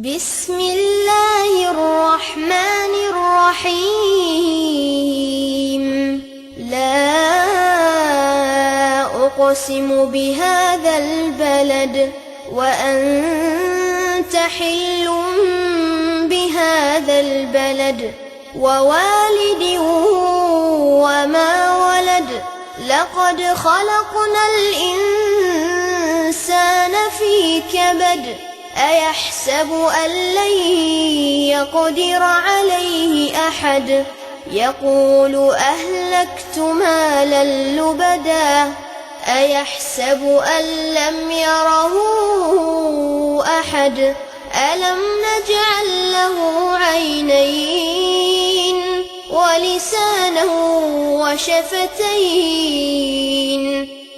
بسم الله الرحمن الرحيم لا أقسم بهذا البلد وأنت حل بهذا البلد ووالد وما ولد لقد خلقنا الإنسان في كبد أيحسب أن لن يقدر عليه أحد يقول أهلكت مالا لبدا أيحسب أن لم يره أحد ألم نجعل له عينين ولسانا وشفتين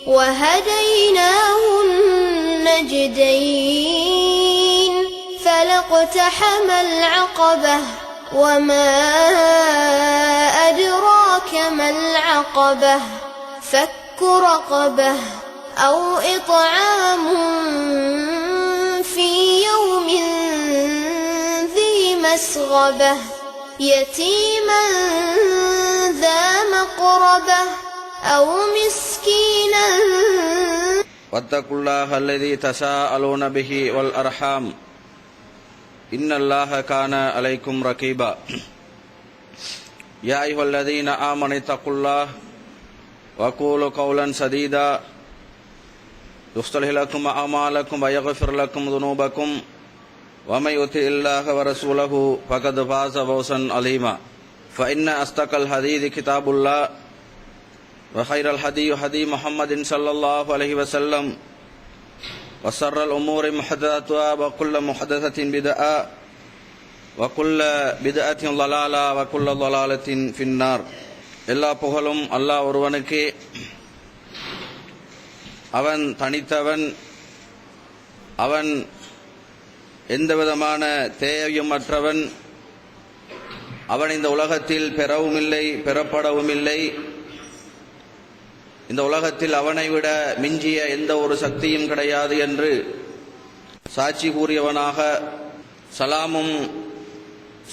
وهديناه النجدين فلاقتحم العقبة وما أدراك ما العقبة فك رقبة أو إطعام في يوم ذي مسغبة يتيما ذا مقربة أو مسكينا واتقوا الله الذي تساءلون به والأرحام إن الله كان عليكم رقيبا يا أيها الذين آمنوا اتقوا الله وقولوا قولا سديدا يصلح لكم أعمالكم ويغفر لكم ذنوبكم ومن يطع الله ورسوله فقد فاز فوزا عظيما فإن أصدق الحديث كتاب الله وخير الهدي هدي محمد صلى الله عليه وسلم وشر الأمور محدثاتها وكل محدثة بدعة وكل بدعة ضلالة وكل ضلالة في النار எல்லா புகழும் அல்லாஹ் ஒருவனுக்கே. அவன் தனித்தவன், அவன் எந்தவிதமான தேவையுமற்றவன். அவன் இந்த உலகத்தில் பெறவும் இல்லை, பெறப்படவும் இல்லை. இந்த உலகத்தில் அவனை விட மிஞ்சிய எந்த ஒரு சக்தியும் கிடையாது என்று சாட்சி கூறியவனாக, சலாமும்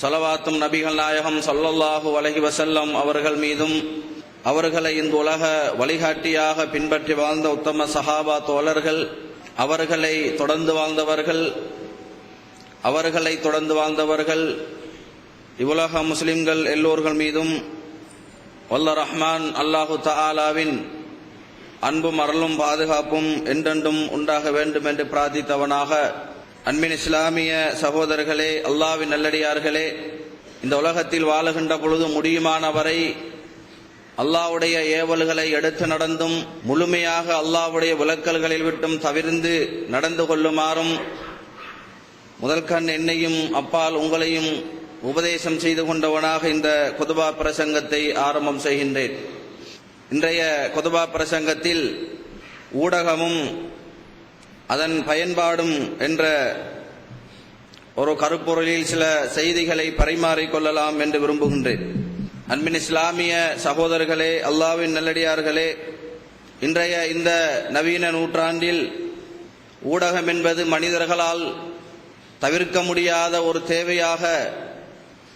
சலவாத்தும் நபிகள் நாயகம் ஸல்லல்லாஹு அலைஹி வஸல்லம் அவர்கள் மீதும், அவர்களை இந்த உலக வழிகாட்டியாக பின்பற்றி வாழ்ந்த உத்தம சஹாபா தோழர்கள், அவர்களை தொடர்ந்து வாழ்ந்தவர்கள் இவ்வுலக முஸ்லிம்கள் எல்லோர்கள் மீதும் வல்ல ரஹ்மான் அல்லாஹு தஆலாவின் அன்பும் அருளும் பாதுகாப்பும் என்றென்றும் உண்டாக வேண்டும் என்று பிரார்த்தித்தவனாக, அன்பின் இஸ்லாமிய சகோதரர்களே, அல்லாஹ்வின் நல்லடியார்களே, இந்த உலகத்தில் வாழுகின்ற பொழுது முடியுமானவரை அல்லாஹ்வுடைய ஏவல்களை எடுத்து நடந்தும் முழுமையாக அல்லாஹ்வுடைய விலக்கல்களில் விட்டும் தவிர்ந்து நடந்து கொள்ளுமாறும் முதல்கண் என்னையும் அப்பால் உங்களையும் உபதேசம் செய்து கொண்டவனாக இந்த குதுபா பிரசங்கத்தை ஆரம்பம் செய்கின்றேன். இன்றைய குதுபா பிரசங்கத்தில் ஊடகமும் அதன் பயன்பாடும் என்ற ஒரு கருப்பொருளில் சில செய்திகளை பரிமாறிக்கொள்ளலாம் என்று விரும்புகின்றேன். அன்பின் இஸ்லாமிய சகோதரர்களே, அல்லாஹ்வின் நல்லடியார்களே, இன்றைய இந்த நவீன நூற்றாண்டில் ஊடகம் என்பது மனிதர்களால் தவிர்க்க முடியாத ஒரு தேவையாக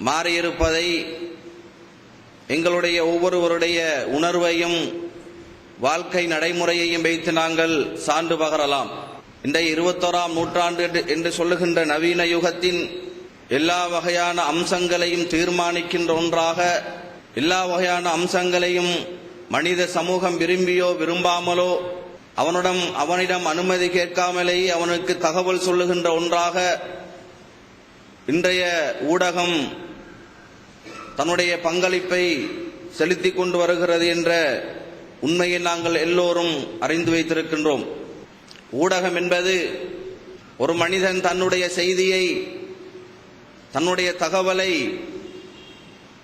மாறியிருப்பதை எங்களுடைய ஒவ்வொருவருடைய உணர்வையும் வாழ்க்கை நடைமுறையையும் வைத்து நாங்கள் சான்று பகரலாம். இன்றைய 21ஆம் நூற்றாண்டு என்று சொல்லுகின்ற நவீன யுகத்தின் எல்லா வகையான அம்சங்களையும் தீர்மானிக்கின்ற ஒன்றாக, எல்லா வகையான அம்சங்களையும் மனித சமூகம் விரும்பியோ விரும்பாமலோ அவனிடம் அனுமதி கேட்காமலேயே அவனுக்கு தகவல் சொல்லுகின்ற ஒன்றாக இன்றைய ஊடகம் தன்னுடைய பங்களிப்பை செலுத்திக் கொண்டு வருகிறது என்ற உண்மையை நாங்கள் எல்லோரும் அறிந்து வைத்திருக்கின்றோம். ஊடகம் என்பது ஒரு மனிதன் தன்னுடைய செய்தியை, தன்னுடைய தகவலை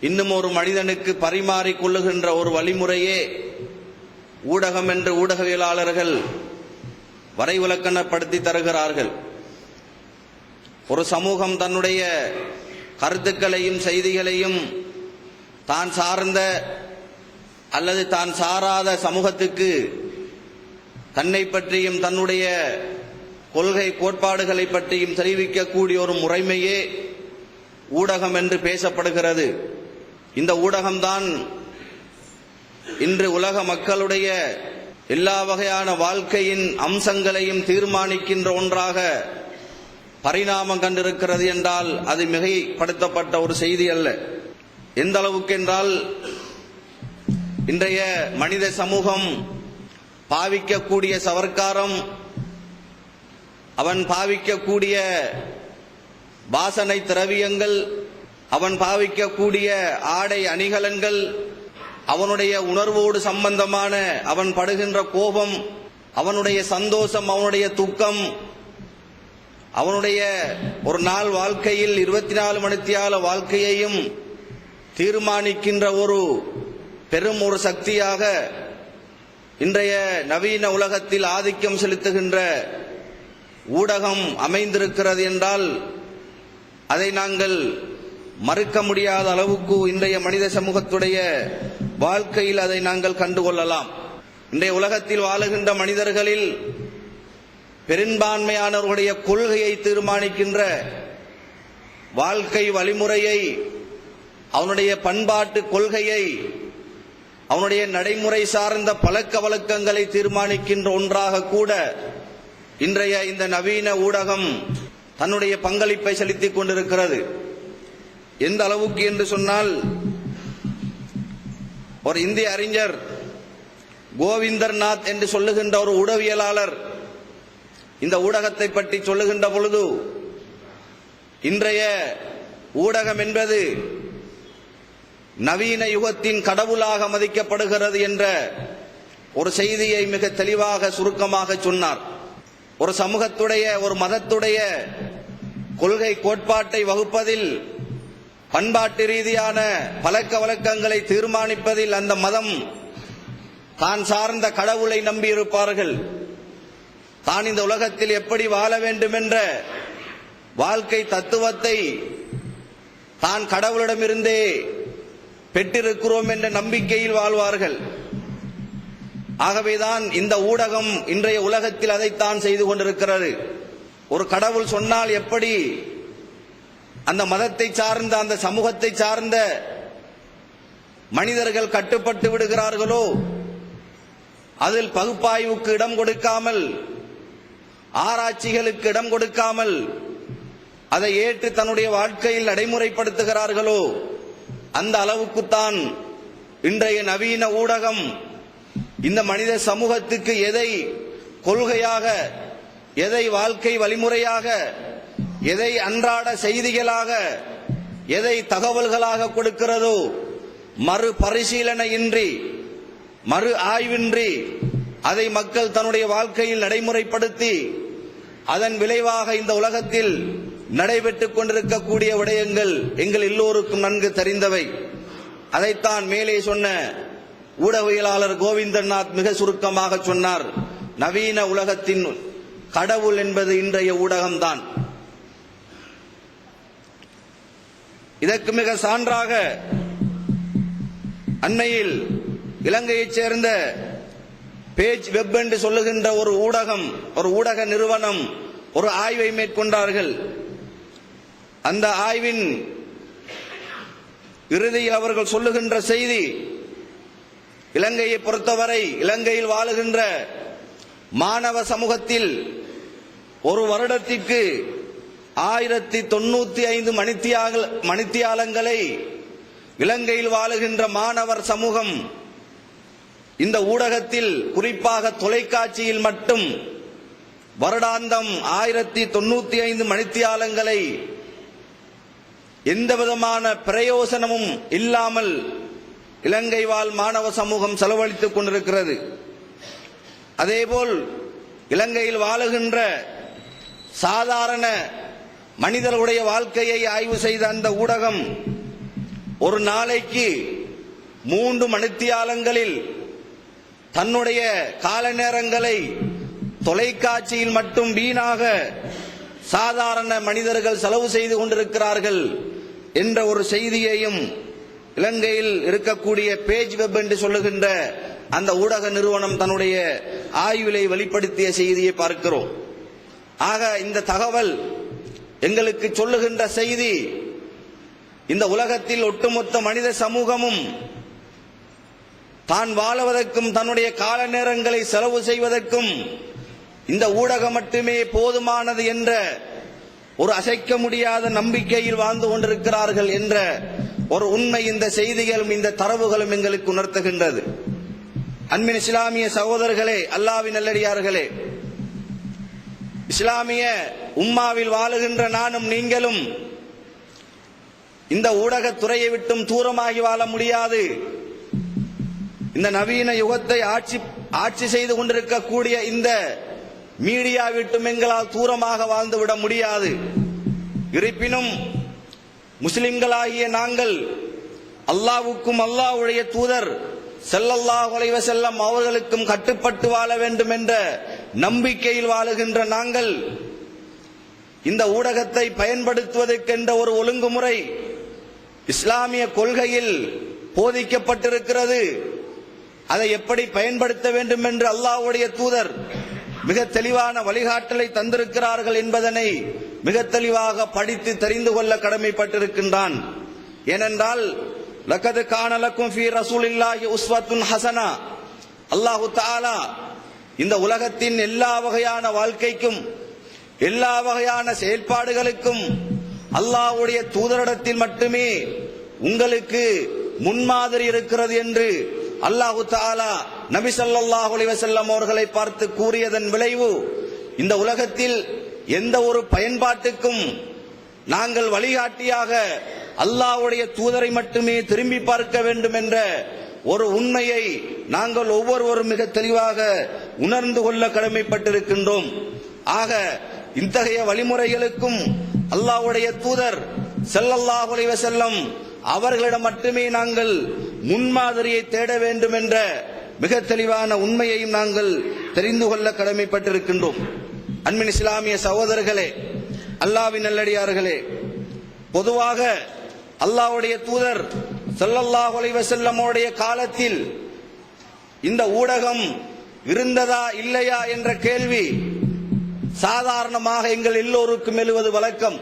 இன்னும் ஒரு மனிதனுக்கு பரிமாறிக் கொள்ளுகின்ற ஒரு வழிமுறையே ஊடகம் என்று ஊடகவியலாளர்கள் வரைவிலக்கணப்படுத்தி தருகிறார்கள். ஒரு சமூகம் தன்னுடைய கருத்துக்களையும் செய்திகளையும் தான் சார்ந்த அல்லது தான் சாராத சமூகத்துக்கு தன்னை பற்றியும் தன்னுடைய கொள்கை கோட்பாடுகளை பற்றியும் தெரிவிக்கக்கூடிய ஒரு முறைமையே ஊடகம் என்று பேசப்படுகிறது. இந்த ஊடகம்தான் இன்று உலக மக்களுடைய எல்லா வகையான வாழ்க்கையின் அம்சங்களையும் தீர்மானிக்கின்ற ஒன்றாக பரிணாமம் கண்டிருக்கிறது என்றால் அது மிகைப்படுத்தப்பட்ட ஒரு செய்தி அல்ல. எந்த அளவுக்கு என்றால் இன்றைய மனித சமூகம் பாவிக்கக்கூடிய சவர்க்காரம், அவன் பாவிக்கக்கூடிய வாசனை திரவியங்கள், அவன் பாவிக்கக்கூடிய ஆடை அணிகலன்கள், அவனுடைய உணர்வோடு சம்பந்தமான அவன் படுகின்ற கோபம், அவனுடைய சந்தோஷம், அவனுடைய துக்கம், அவனுடைய ஒரு நாள் வாழ்க்கையில் 24 மணித்தியால வாழ்க்கையையும் தீர்மானிக்கின்ற ஒரு பெரும் ஒரு சக்தியாக இன்றைய நவீன உலகத்தில் ஆதிக்கம் செலுத்துகின்ற ஊடகம் அமைந்திருக்கிறது என்றால் அதை நாங்கள் மறுக்க முடியாத அளவுக்கு இன்றைய மனித சமூகத்துடைய வாழ்க்கையில் அதை நாங்கள் கண்டுகொள்ளலாம். இன்றைய உலகத்தில் வாழுகின்ற மனிதர்களில் பெரும்பான்மையானவர்களுடைய கொள்கையை தீர்மானிக்கின்ற வாழ்க்கை வழிமுறையை, அவனுடைய பண்பாட்டு கொள்கையை, அவனுடைய நடைமுறை சார்ந்த பழக்க வழக்கங்களை தீர்மானிக்கின்ற ஒன்றாக கூட இன்றைய இந்த நவீன ஊடகம் தன்னுடைய பங்களிப்பை செலுத்திக் கொண்டிருக்கிறது. எந்த அளவுக்கு என்று சொன்னால், ஒரு இந்திய அறிஞர் கோவிந்தர்நாத் என்று சொல்லுகின்ற ஒரு ஊடகவியலாளர் இந்த ஊடகத்தை பற்றி சொல்லுகின்ற பொழுது, இன்றைய ஊடகம் என்பது நவீன யுகத்தின் கடவுளாக மதிக்கப்படுகிறது என்ற ஒரு செய்தியை மிக தெளிவாக சுருக்கமாக சொன்னார். ஒரு சமூகத்துடைய, ஒரு மதத்துடைய கொள்கை கோட்பாட்டை வகுப்பதில், பண்பாட்டு ரீதியான பழக்க வழக்கங்களை தீர்மானிப்பதில் அந்த மதம் தான் சார்ந்த கடவுளை நம்பியிருப்பார்கள். தான் இந்த உலகத்தில் எப்படி வாழ வேண்டும் என்ற வாழ்க்கை தத்துவத்தை தான் கடவுளிடமிருந்தே பெற்றிருக்கிறோம் என்ற நம்பிக்கையில் வாழ்வார்கள். ஆகவேதான் இந்த ஊடகம் இன்றைய உலகத்தில் அதைத்தான் செய்து கொண்டிருக்கிறது. ஒரு கடவுள் சொன்னால் எப்படி அந்த மதத்தை சார்ந்த, அந்த சமூகத்தை சார்ந்த மனிதர்கள் கட்டுப்பட்டு விடுகிறார்களோ, அதில் பகுப்பாய்வுக்கு இடம் கொடுக்காமல், ஆராய்ச்சிகளுக்கு இடம் கொடுக்காமல் அதை ஏற்று தன்னுடைய வாழ்க்கையில் நடைமுறைப்படுத்துகிறார்களோ, அந்த அளவுக்குத்தான் இன்றைய நவீன ஊடகம் இந்த மனித சமூகத்துக்கு எதை கொள்கையாக, எதை வாழ்க்கை வழிமுறையாக, எதை அன்றாட செய்திகளாக, எதை தகவல்களாக கொடுக்கிறதோ, மறு பரிசீலனையின்றி, மறு ஆய்வின்றி அதை மக்கள் தன்னுடைய வாழ்க்கையில் நடைமுறைப்படுத்தி அதன் விளைவாக இந்த உலகத்தில் நடைபெற்றுக் கொண்டிருக்கக்கூடிய விடயங்கள் எங்கள் எல்லோருக்கும் நன்கு தெரிந்தவை. அதைத்தான் மேலே சொன்ன ஊடகவியலாளர் கோவிந்தநாத் மிக சுருக்கமாக சொன்னார். நவீன உலகத்தின் கடவுள் என்பது இன்றைய ஊடகம்தான். இதற்கு மிக சான்றாக அண்மையில் இலங்கையைச் சேர்ந்த பேஜ் வெப் என்று சொல்லுகின்ற ஒரு ஊடகம், ஒரு ஊடக நிறுவனம் ஒரு ஆய்வை மேற்கொண்டார்கள். அந்த ஆய்வின் இறுதியில் அவர்கள் சொல்லுகின்ற செய்தி, இலங்கையை பொறுத்தவரை இலங்கையில் வாழுகின்ற மாணவ சமூகத்தில் ஒரு வருடத்திற்கு 1095 மணித்தியாலங்களை இலங்கையில் வாழுகின்ற மாணவர் சமூகம் இந்த ஊடகத்தில், குறிப்பாக தொலைக்காட்சியில் மட்டும் வருடாந்தம் 1095 மணித்தியாலங்களை எந்தவிதமான பிரயோசனமும் இல்லாமல் இலங்கை வாழ் மாணவ சமூகம் செலவழித்துக் கொண்டிருக்கிறது. அதேபோல் இலங்கையில் வாழுகின்ற சாதாரண மனிதர்களுடைய வாழ்க்கையை ஆய்வு செய்த அந்த ஊடகம் ஒரு நாளைக்கு 3 மணித்தியாலங்களில் தன்னுடைய கால நேரங்களை தொலைக்காட்சியில் மட்டும் வீணாக சாதாரண மனிதர்கள் செலவு செய்து கொண்டிருக்கிறார்கள் என்ற ஒரு செய்தியையும் இலங்கையில் இருக்கக்கூடிய பேஜ் வெப் என்று சொல்லுகின்ற அந்த ஊடக நிறுவனம் தன்னுடைய ஆய்விலை வெளிப்படுத்திய செய்தியை பார்க்கிறோம். ஆக இந்த தகவல் எங்களுக்கு சொல்லுகின்ற செய்தி, இந்த உலகத்தில் ஒட்டுமொத்த மனித சமூகமும் தான் வாழுவதற்கும் தன்னுடைய கால நேரங்களை செலவு செய்வதற்கும் இந்த ஊடகம் மட்டுமே போதுமானது என்ற ஒரு அசைக்க முடியாத நம்பிக்கையில் வாழ்ந்து கொண்டிருக்கிறார்கள் என்ற ஒரு உண்மை இந்த செய்திகளும் இந்த தரவுகளும் எங்களுக்கு உணர்த்துகின்றது. அன்பின் இஸ்லாமிய சகோதரர்களே, அல்லாஹ்வின் நல்லடியார்களே, இஸ்லாமிய உம்மாவில் வாழுகின்ற நானும் நீங்களும் இந்த ஊடகத்துறையை விட்டும் தூரமாகி வாழ முடியாது. இந்த நவீன யுகத்தை ஆட்சி செய்து கொண்டிருக்கக்கூடிய இந்த மீடியா விட்டும் எங்களால் தூரமாக வாழ்ந்துவிட முடியாது. இருப்பினும் முஸ்லிம்களாகிய நாங்கள் அல்லாஹ்வுக்கும் அல்லாஹ்வுடைய தூதர் ஸல்லல்லாஹு அலைஹி வஸல்லம் அவர்களுக்கும் கட்டுப்பட்டு வாழ வேண்டும் என்ற நம்பிக்கையில் வாழுகின்ற நாங்கள் இந்த ஊடகத்தை பயன்படுத்துவதற்கென்ற ஒரு ஒழுங்குமுறை இஸ்லாமிய கொள்கையில் போதிக்கப்பட்டிருக்கிறது. அதை எப்படி பயன்படுத்த வேண்டும் என்று அல்லாஹ்வுடைய தூதர் மிக தெளிவான வழிகாட்டலை தந்திருக்கிறார்கள் என்பதனை மிக தெளிவாக படித்து தெரிந்து கொள்ள கடமைப்பட்டிருக்கின்றான். ஏனென்றால் லகத் கான லக்கும் ஃபீ ரசூலில்லாஹி உஸ்வத்துன் ஹஸனா, அல்லாஹ் தஆலா இந்த உலகத்தின் எல்லா வகையான வாழ்க்கைக்கும் எல்லா வகையான செயல்பாடுகளுக்கும் அல்லாஹ்வுடைய தூதரிடத்தில் மட்டுமே உங்களுக்கு முன்மாதிரி இருக்கிறது என்று அல்லாஹ் தஆலா நபி ஸல்லல்லாஹு அலைஹி வஸல்லம் அவர்களை பார்த்து கூறியதன் விளைவு, இந்த உலகத்தில் எந்த ஒரு பயன்பாட்டுக்கும் நாங்கள் வழிகாட்டியாக அல்லாஹ்வுடைய தூதரை மட்டுமே திரும்பி பார்க்க வேண்டும் என்ற ஒரு உண்மையை நாங்கள் ஒவ்வொருவரும் மிக தெளிவாக உணர்ந்து கொள்ள கடமைப்பட்டிருக்கின்றோம். ஆக இத்தகைய வழிமுறைகளுக்கும் அல்லாஹ்வுடைய தூதர் ஸல்லல்லாஹு அலைஹி வஸல்லம் அவர்களிடம் மட்டுமே நாங்கள் முன்மாதிரியை தேட வேண்டும் என்ற மிக தெளிவான உண்மையையும் நாங்கள் தெரிந்து கொள்ள கடமைப்பட்டிருக்கின்றோம். அன்பின் இஸ்லாமிய சகோதரர்களே, அல்லாஹ்வின் நல்லடியார்களே, பொதுவாக அல்லாஹ்வுடைய தூதர் ஸல்லல்லாஹு அலைஹி வஸல்லம் உடைய காலத்தில் இந்த ஊடகம் இருந்ததா இல்லையா என்ற கேள்வி சாதாரணமாக எங்கள் எல்லோருக்கும் எழுவது வழக்கம்.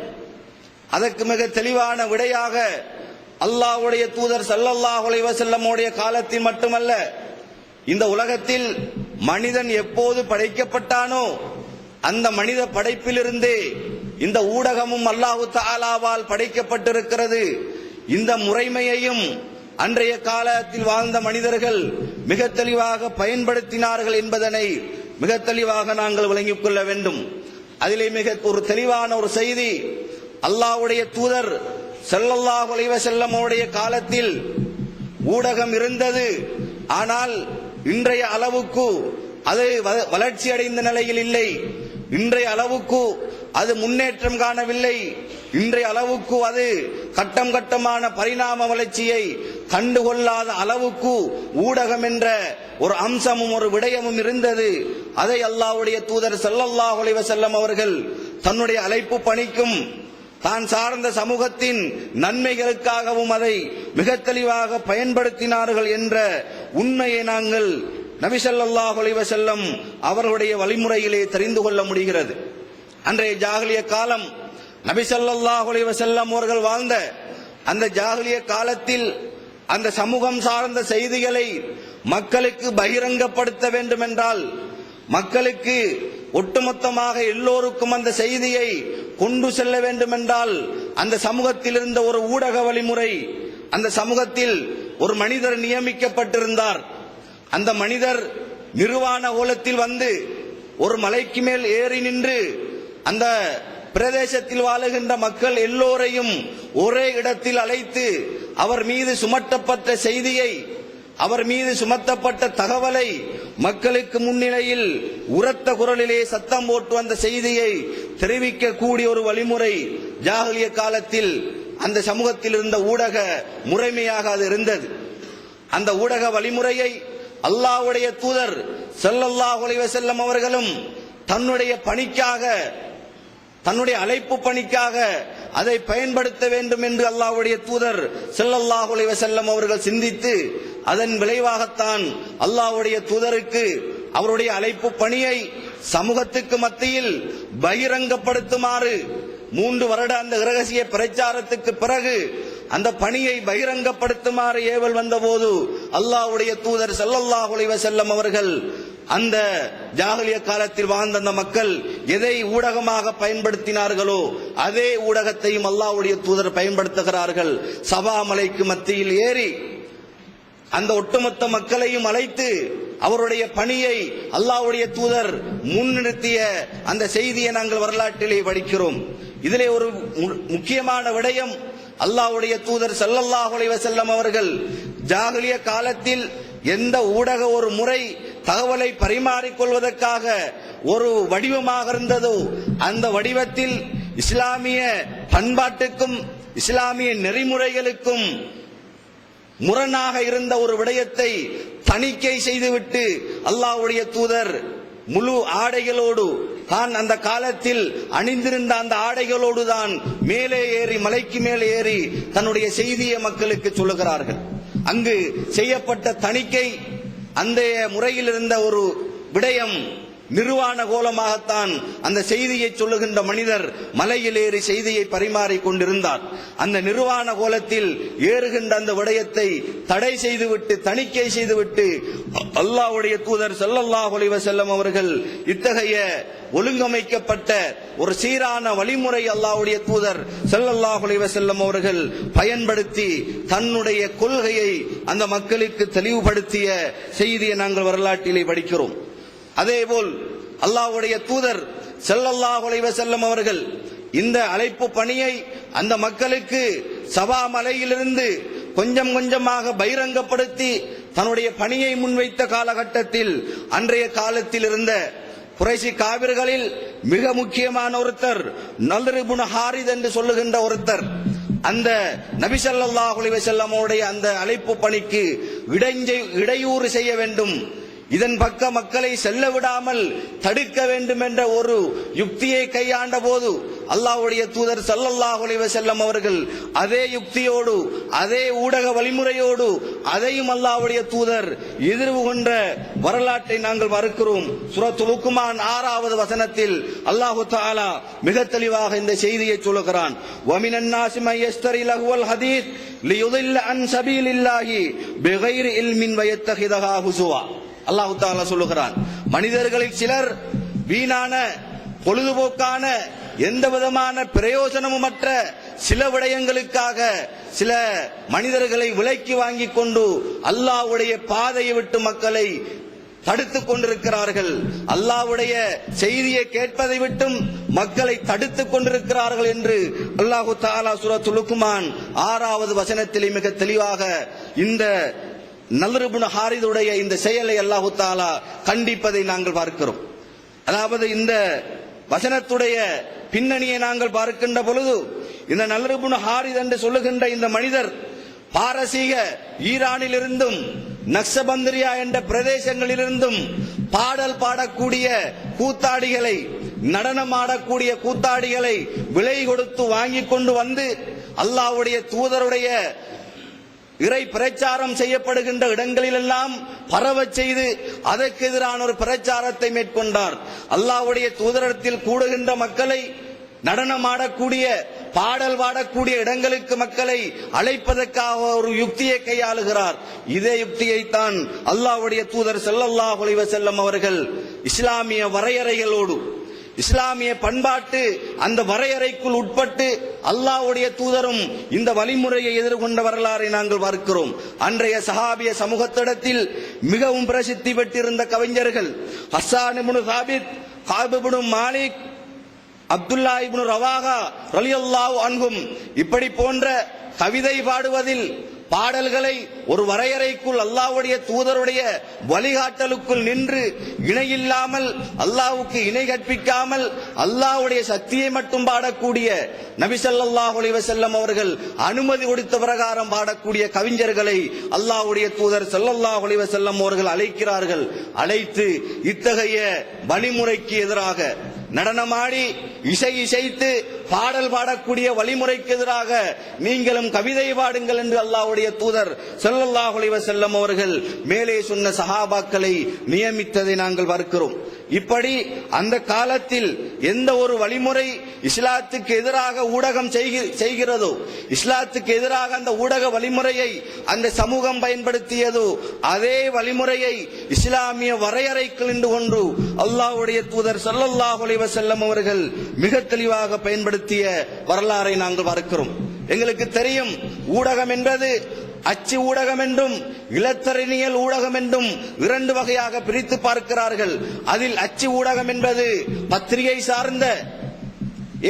அதற்கு மிக தெளிவான விடையாக அல்லாஹ்வுடைய தூதர் ஸல்லல்லாஹு அலைஹி வஸல்லம் உடைய காலத்தில் மட்டுமல்ல, இந்த உலகத்தில் மனிதன் எப்போது படைக்கப்பட்டானோ அந்த மனித படைப்பிலிருந்தே இந்த ஊடகமும் அல்லாஹ் தஆலாவால் படைக்கப்பட்டிருக்கிறது. இந்த முறைமையையும் அன்றைய காலத்தில் வாழ்ந்த மனிதர்கள் மிக தெளிவாக பயன்படுத்தினார்கள் என்பதனை மிக தெளிவாக நாங்கள் விளங்கிக் கொள்ள வேண்டும். அதிலே மிக ஒரு தெளிவான ஒரு செய்தி, அல்லாஹ்வுடைய தூதர் ஸல்லல்லாஹு அலைஹி வஸல்லம் உடைய காலத்தில் ஊடகம் இருந்தது. ஆனால் இன்றைய அளவுக்கு அது வளர்ச்சி அடைந்த நிலையில் இல்லை. இன்றைய அளவுக்கு அது முன்னேற்றம் காணவில்லை. இன்றைய அளவுக்கு அது கட்டம் கட்டமான பரிணாம வளர்ச்சியை கண்டுகொள்ளாத அளவுக்கு ஊடகம் என்ற ஒரு அம்சமும் ஒரு விடயமும் இருந்தது. அதை அல்லாஹ்வுடைய தூதர் ஸல்லல்லாஹு அலைஹி வஸல்லம் அவர்கள் தன்னுடைய அழைப்பு பணிக்கும் தான் சார்ந்த சமூகத்தின் நன்மைகளுக்காகவும் அதை மிக தெளிவாக பயன்படுத்தினார்கள் என்ற உண்மையை நாங்கள் நபி ஸல்லல்லாஹு அலைஹி வஸல்லம் அவர்களுடைய வழிமுறையிலே தெரிந்து கொள்ள முடிகிறது. அன்றைய ஜாஹிலிய காலம், நபி ஸல்லல்லாஹு அலைஹி வஸல்லம் அவர்கள் வாழ்ந்த அந்த ஜாஹிலிய காலத்தில் அந்த சமூகம் சார்ந்த செய்திகளை மக்களுக்கு பகிரங்கப்படுத்த வேண்டும் என்றால், மக்களுக்கு ஒட்டுமொத்தமாக எல்லோருக்கும் அந்த செய்தியை கொண்டு செல்ல வேண்டும் என்றால், அந்த சமூகத்தில் இருந்த ஒரு ஊடக வழிமுறை, அந்த சமூகத்தில் ஒரு மனிதர் நியமிக்கப்பட்டிருந்தார். அந்த மனிதர் நிர்வாண கோலத்தில் வந்து ஒரு மலைக்கு மேல் ஏறி நின்று அந்த பிரதேசத்தில் வாழுகின்ற மக்கள் எல்லோரையும் ஒரே இடத்தில் அழைத்து அவர் மீது சுமத்தப்பட்ட செய்தியை, அவர் மீது சுமத்தப்பட்ட தகவலை மக்களுக்கு முன்னிலையில் உரத்த குரலிலே சத்தம் போட்டு அந்த செய்தியை தெரிவிக்க கூடிய ஒரு வழிமுறை ஜாஹிலிய காலத்தில் அந்த சமூகத்தில் இருந்த ஊடக முறைமையாக அது இருந்தது. அந்த ஊடக வழிமுறையை அல்லாஹ்வுடைய தூதர் ஸல்லல்லாஹு அலைஹி வஸல்லம் அவர்களும் தன்னுடைய பணிக்காக தன்னுடைய அழைப்பு பணிக்காக அதை பயன்படுத்த வேண்டும் என்று அல்லாஹ்வுடைய தூதர் ஸல்லல்லாஹு அலைஹி வஸல்லம் அவர்கள் சிந்தித்து அதன் விளைவாகத்தான் அல்லாஹ்வுடைய தூதருக்கு அவருடைய அழைப்பு பணியை சமூகத்துக்கு மத்தியில் பகிரங்கப்படுத்துமாறு 3 வருட அந்த இரகசிய பிரச்சாரத்துக்கு பிறகு அந்த பணியை பகிரங்கப்படுத்துமாறு ஏவல் வந்தபோது அல்லாஹ்வுடைய தூதர் ஸல்லல்லாஹு அலைஹி வஸல்லம் அவர்கள் அந்த ஜாஹிலிய காலத்தில் வாழ்ந்த அந்த மக்கள் எதை ஊடகமாக பயன்படுத்தினார்களோ அதே ஊடகத்தையும் அல்லாஹ்வுடைய தூதர் பயன்படுத்துகிறார்கள். சபா மலைக்கு மத்தியில் ஏறி அந்த ஒட்டுமொத்த மக்களையும் அழைத்து அவருடைய பணியை அல்லாஹ்வுடைய தூதர் முன்னிறுத்திய அந்த செய்தியை நாங்கள் வரலாற்றிலே படிக்கிறோம். இதிலே ஒரு முக்கியமான விடயம், அல்லாஹ்வுடைய தூதர் ஸல்லல்லாஹு அலைஹி வஸல்லம் அவர்கள் ஜாஹிலிய காலத்தில் எந்த ஊடக ஒரு முறை தகவலை பரிமாறிக்கொள்வதற்காக ஒரு வடிவமாக இருந்ததோ அந்த வடிவத்தில் இஸ்லாமிய பண்பாட்டுக்கும் இஸ்லாமிய நெறிமுறைகளுக்கும் முரணாக இருந்த ஒரு விடயத்தை தணிக்கை செய்துவிட்டு அல்லாஹ்வுடைய தூதர் முழு ஆடைகளோடு தான் அந்த காலத்தில் அணிந்திருந்த அந்த ஆடைகளோடு தான் மேலே ஏறி மலைக்கு மேலே ஏறி தன்னுடைய செய்தியை மக்களுக்கு சொல்லுகிறார்கள். அங்கு செய்யப்பட்ட தணிக்கை அந்த முறையில் இருந்த ஒரு விடயம் நிர்வாண கோலமாகத்தான் அந்த செய்தியை சொல்லுகின்ற மனிதர் மலையில் ஏறி செய்தியை பரிமாறிக் கொண்டிருந்தார். அந்த நிர்வாண கோலத்தில் ஏறுகின்ற அந்த விடயத்தை தடை செய்துவிட்டு தணிக்கை செய்துவிட்டு அல்லாஹ்வுடைய தூதர் ஸல்லல்லாஹு அலைஹி வஸல்லம் அவர்கள் இத்தகைய ஒழுங்கமைக்கப்பட்ட ஒரு சீரான வழிமுறை அல்லாஹ்வுடைய தூதர் ஸல்லல்லாஹு அலைஹி வஸல்லம் அவர்கள் பயன்படுத்தி தன்னுடைய கொள்கையை அந்த மக்களுக்கு தெளிவுபடுத்திய செய்தியை நாங்கள் வரலாற்றிலே படிக்கிறோம். அதேபோல் அல்லாஹ்வுடைய தூதர் ஸல்லல்லாஹு அலைஹி வஸல்லம் அவர்கள் இந்த அழைப்பு பணியை அந்த மக்களுக்கு சபா மலையிலிருந்து கொஞ்சம் கொஞ்சமாக பகிரங்கப்படுத்தி தன்னுடைய பணியை முன்வைத்த காலகட்டத்தில் அன்றைய காலத்தில் இருந்த குறைஷி காபிர்களில் மிக முக்கியமான ஒருத்தர் நல்ர் இப்னு ஹாரிஸ் என்று சொல்லுகின்ற ஒருத்தர் அந்த நபி ஸல்லல்லாஹு அலைஹி வஸல்லம் உடைய அந்த அழைப்பு பணிக்கு இடையூறு செய்ய வேண்டும், இதன் பக்க மக்களை செல்ல விடாமல் தடுக்க வேண்டும் என்ற ஒரு யுக்தியை கையாண்ட போது அல்லாஹ்வுடைய தூதர் ஸல்லல்லாஹு அலைஹி வஸல்லம் அவர்கள் அதே யுக்தியோடு அதே ஊடக வழிமுறையோடு அதையும் அல்லாஹ்வுடைய தூதர் எதிர்வு கொண்ட வரலாற்றை நாங்கள் பார்க்கிறோம். சூரத்துல் லுக்மான் 6வது வசனத்தில் அல்லாஹ் தஆலா மிக தெளிவாக இந்த செய்தியை சொல்கிறான். வமினன் நாஸி மை யஸ்தரி லஹுவல் ஹதீஸ் லியுதில்ல அன் சபீலில்லாஹி பிகைரி இல்மின் வயத்தஹிதஹா ஹுசுவா. அல்லாஹ் தஆலா சொல்லுகிறான், மனிதர்களில் சிலர் வீணான பொழுதுபோக்கான எந்த விதமான பிரயோஜனமுமற்ற சில விடயங்களுக்காக சில மனிதர்களை விலைக்கு வாங்கி கொண்டு அல்லாஹ்வுடைய பாதையை விட்டு மக்களை தடுத்துக் கொண்டிருக்கிறார்கள். அல்லாஹ்வுடைய செய்தியை கேட்பதை விட்டும் மக்களை தடுத்துக் கொண்டிருக்கிறார்கள் என்று அல்லாஹ் தஆலா சூரத்துல் லுக்மான் 6வது வசனத்தில் மிக தெளிவாக இந்த நல்ர் இப்னு ஹாரிதுடைய இந்த செயலை அல்லாஹ் தஆலா கண்டிப்பதை நாங்கள் பார்க்கிறோம். அதாவது இந்த வசனத்துடைய பின்னணியை நாங்கள் பார்க்கின்ற பொழுது இந்த நல்ர் இப்னு ஹாரிஸ் என்று சொல்லுகின்ற இந்த மனிதர் பாரசீக ஈரானிலிருந்தும் நக்சபந்திரியா என்ற பிரதேசங்களிலிருந்தும் பாடல் பாடக்கூடிய கூத்தாடிகளை நடனம் ஆடக்கூடிய கூத்தாடிகளை விலை கொடுத்து வாங்கி கொண்டு வந்து அல்லாஹ்வுடைய தூதருடைய இறை பிரச்சாரம் செய்யப்படுகின்ற இடங்களிலெல்லாம் பரவச் செய்து அதற்கு எதிரான ஒரு பிரச்சாரத்தை மேற்கொண்டார். அல்லாஹ்வுடைய தூதரிடத்தில் கூடுகின்ற மக்களை நடனம் ஆடக்கூடிய பாடல் பாடக்கூடிய இடங்களுக்கு மக்களை அழைப்பதற்காக ஒரு யுக்தியை கையாளுகிறார். இதே யுக்தியைத்தான் அல்லாஹ்வுடைய தூதர் ஸல்லல்லாஹு அலைஹி வஸல்லம் அவர்கள் இஸ்லாமிய வரையறைகளோடு இஸ்லாமிய பண்பாட்டு அந்த வரையறைக்குள் உட்பட்டு அல்லாஹ்வுடைய தூதரும் இந்த வழிமுறையை எதிர்கொண்ட வரலாறை நாங்கள் பார்க்கிறோம். அன்றைய சஹாபிய சமூகத்திடத்தில் மிகவும் பிரசித்தி பெற்றிருந்த கவிஞர்கள் ஹஸ்ஸான் இப்னு சாபித், காப் இப்னு மாலிக், அப்துல்லா இப்னு ரவாஹா ரலியல்லாஹு அன்ஹும் இப்படி போன்ற கவிதை பாடுவதில் பாடல்களை ஒரு வரையறைக்குள் அல்லாஹ்வுடைய தூதருடைய வழிகாட்டலுக்குள் நின்று இணையில்லாமல் அல்லாஹ்வுக்கு இணை கற்பிக்காமல் அல்லாஹ்வுடைய சக்தியை மட்டும் பாடக்கூடிய நபி ஸல்லல்லாஹு அலைஹி வஸல்லம் அவர்கள் அனுமதி கொடுத்த பிரகாரம் பாடக்கூடிய கவிஞர்களை அல்லாஹ்வுடைய தூதர் ஸல்லல்லாஹு அலைஹி வஸல்லம் அவர்கள் அழைக்கிறார்கள். அழைத்து இத்தகைய வழிமுறைக்கு எதிராக நடனமாடி இசைத்து பாடல் பாடக்கூடிய வழிமுறைக்கு எதிராக நீங்களும் கவிதை பாடுங்கள் என்று அல்லாஹ்வுடைய தூதர் ஸல்லல்லாஹு அலைஹி வஸல்லம் அவர்கள் மேலே சொன்ன சஹாபாக்களை நியமித்ததை நாங்கள் பார்க்கிறோம். இப்படி அந்த காலத்தில் எந்த ஒரு வழிமுறை இஸ்லாத்துக்கு எதிராக ஊடகம் செய்கிறதோ, இஸ்லாத்துக்கு எதிராக அந்த ஊடக வழிமுறையை அந்த சமூகம் பயன்படுத்தியதோ, அதே வழிமுறையை இஸ்லாமிய வரையறைக்குள் நின்று கொண்டு அல்லாஹ்வுடைய தூதர் ஸல்லல்லாஹு அலைஹி வஸல்லம் அவர்கள் மிக தெளிவாக பயன்படுத்திய வரலாறை நாங்கள் பார்க்கிறோம். எங்களுக்கு தெரியும், ஊடகம் என்பது அச்சு ஊடகம் என்றும் இலத்திரனியல் ஊடகம் என்றும் இரண்டு வகையாக பிரித்து பார்க்கிறார்கள். அதில் அச்சு ஊடகம் என்பது பத்திரிகை சார்ந்த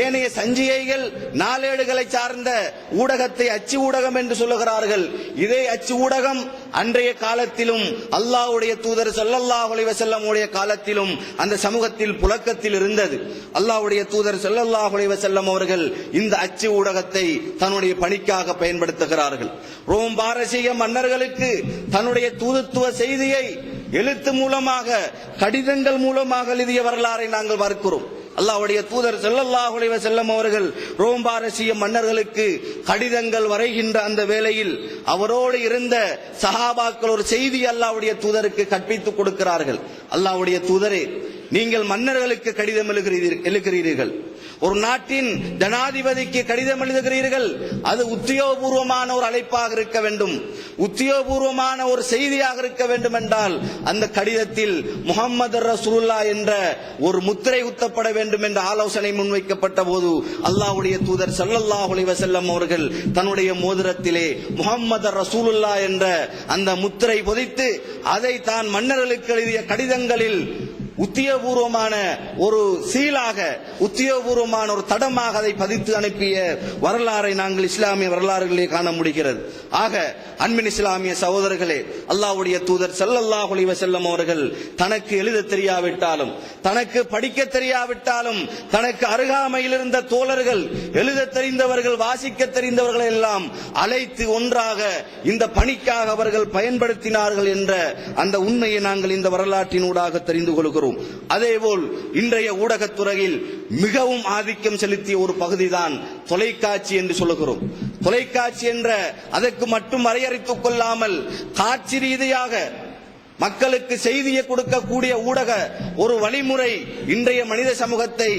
ஏனைய சஞ்சிகைகள் நாளேடுகளை சார்ந்த ஊடகத்தை அச்சு ஊடகம் என்று சொல்லுகிறார்கள். இதே அச்சு ஊடகம் அன்றைய காலத்திலும் அல்லாஹ்வுடைய தூதர் ஸல்லல்லாஹு அலைஹி வஸல்லம் உடைய காலத்திலும் அந்த சமூகத்தில் புழக்கத்தில் இருந்தது. அல்லாஹ்வுடைய தூதர் ஸல்லல்லாஹு அலைஹி வஸல்லம் அவர்கள் இந்த அச்சு ஊடகத்தை தன்னுடைய பணிக்காக பயன்படுத்துகிறார்கள். ரோம் பாரசீக மன்னர்களுக்கு தன்னுடைய தூதுத்துவ செய்தியை எழுத்து மூலமாக, கடிதங்கள் மூலமாக எழுதிய வரலாறை நாங்கள் பார்க்கிறோம். அல்லாஹ்வுடைய தூதர் ஸல்லல்லாஹு அலைஹி வஸல்லம் அவர்கள் ரோம் பாரசீக மன்னர்களுக்கு கடிதங்கள் வரைகின்ற அந்த வேளையில் அவரோடு இருந்த சஹாபாக்கள் ஒரு செய்தி அல்லாஹ்வுடைய தூதருக்கு கற்பித்துக் கொடுக்கிறார்கள். அல்லாஹ்வுடைய தூதரே, நீங்கள் மன்னர்களுக்கு கடிதம் எழுதுகிறீர்கள், ஒரு நாட்டின் ஜனாதிபதிக்கு கடிதம் எழுதுகிறீர்கள், அது உத்தியோகபூர்வமான ஒரு அழைப்பாக இருக்க வேண்டும், உத்தியோகபூர்வமான ஒரு செய்தியாக இருக்க வேண்டும் என்றால் அந்த கடிதத்தில் முஹம்மது ரசூலுல்லாஹ் என்ற ஒரு முத்திரை குத்தப்பட வேண்டும் என்ற ஆலோசனை முன்வைக்கப்பட்ட போது அல்லாஹ்வுடைய தூதர் ஸல்லல்லாஹு அலைஹி வஸல்லம் அவர்கள் தன்னுடைய மோதிரத்திலே முஹம்மது ரசூலுல்லாஹ் என்ற அந்த முத்திரை பொதித்து அதை தான் மன்னர்களுக்கு எழுதிய கடிதங்களில் உத்தியோகபூர்வமான ஒரு சீலாக, உத்தியோகபூர்வமான ஒரு தடமாக அதை பதித்து அனுப்பிய வரலாறை நாங்கள் இஸ்லாமிய வரலாறுகளிலே காண முடிகிறது. ஆக அன்பின் இஸ்லாமிய சகோதரர்களே, அல்லாஹ்வுடைய தூதர் ஸல்லல்லாஹு அலைஹி வஸல்லம் அவர்கள் தனக்கு எழுத தெரியாவிட்டாலும், தனக்கு படிக்க தெரியாவிட்டாலும், தனக்கு அருகாமையில் இருந்த தோழர்கள், எழுத தெரிந்தவர்கள், வாசிக்க தெரிந்தவர்கள் எல்லாம் அழைத்து ஒன்றாக இந்த பணிக்காக அவர்கள் பயன்படுத்தினார்கள் என்ற அந்த உண்மையை நாங்கள் இந்த வரலாற்றினூடாக தெரிந்து கொள்கிறோம். அதேபோல் இன்றைய ஊடகத்துறையில் மிகவும் ஆதிக்கம் செலுத்திய ஒரு பகுதிதான் தொலைக்காட்சி என்று சொல்லுகிறோம். தொலைக்காட்சி என்ற அதற்கு மட்டும் வரையறுத்துக் கொள்ளாமல் காட்சி ரீதியாக மக்களுக்கு செய்தியை கொடுக்கக்கூடிய ஊடக ஒரு வழிமுறை இன்றைய மனித சமூகத்தை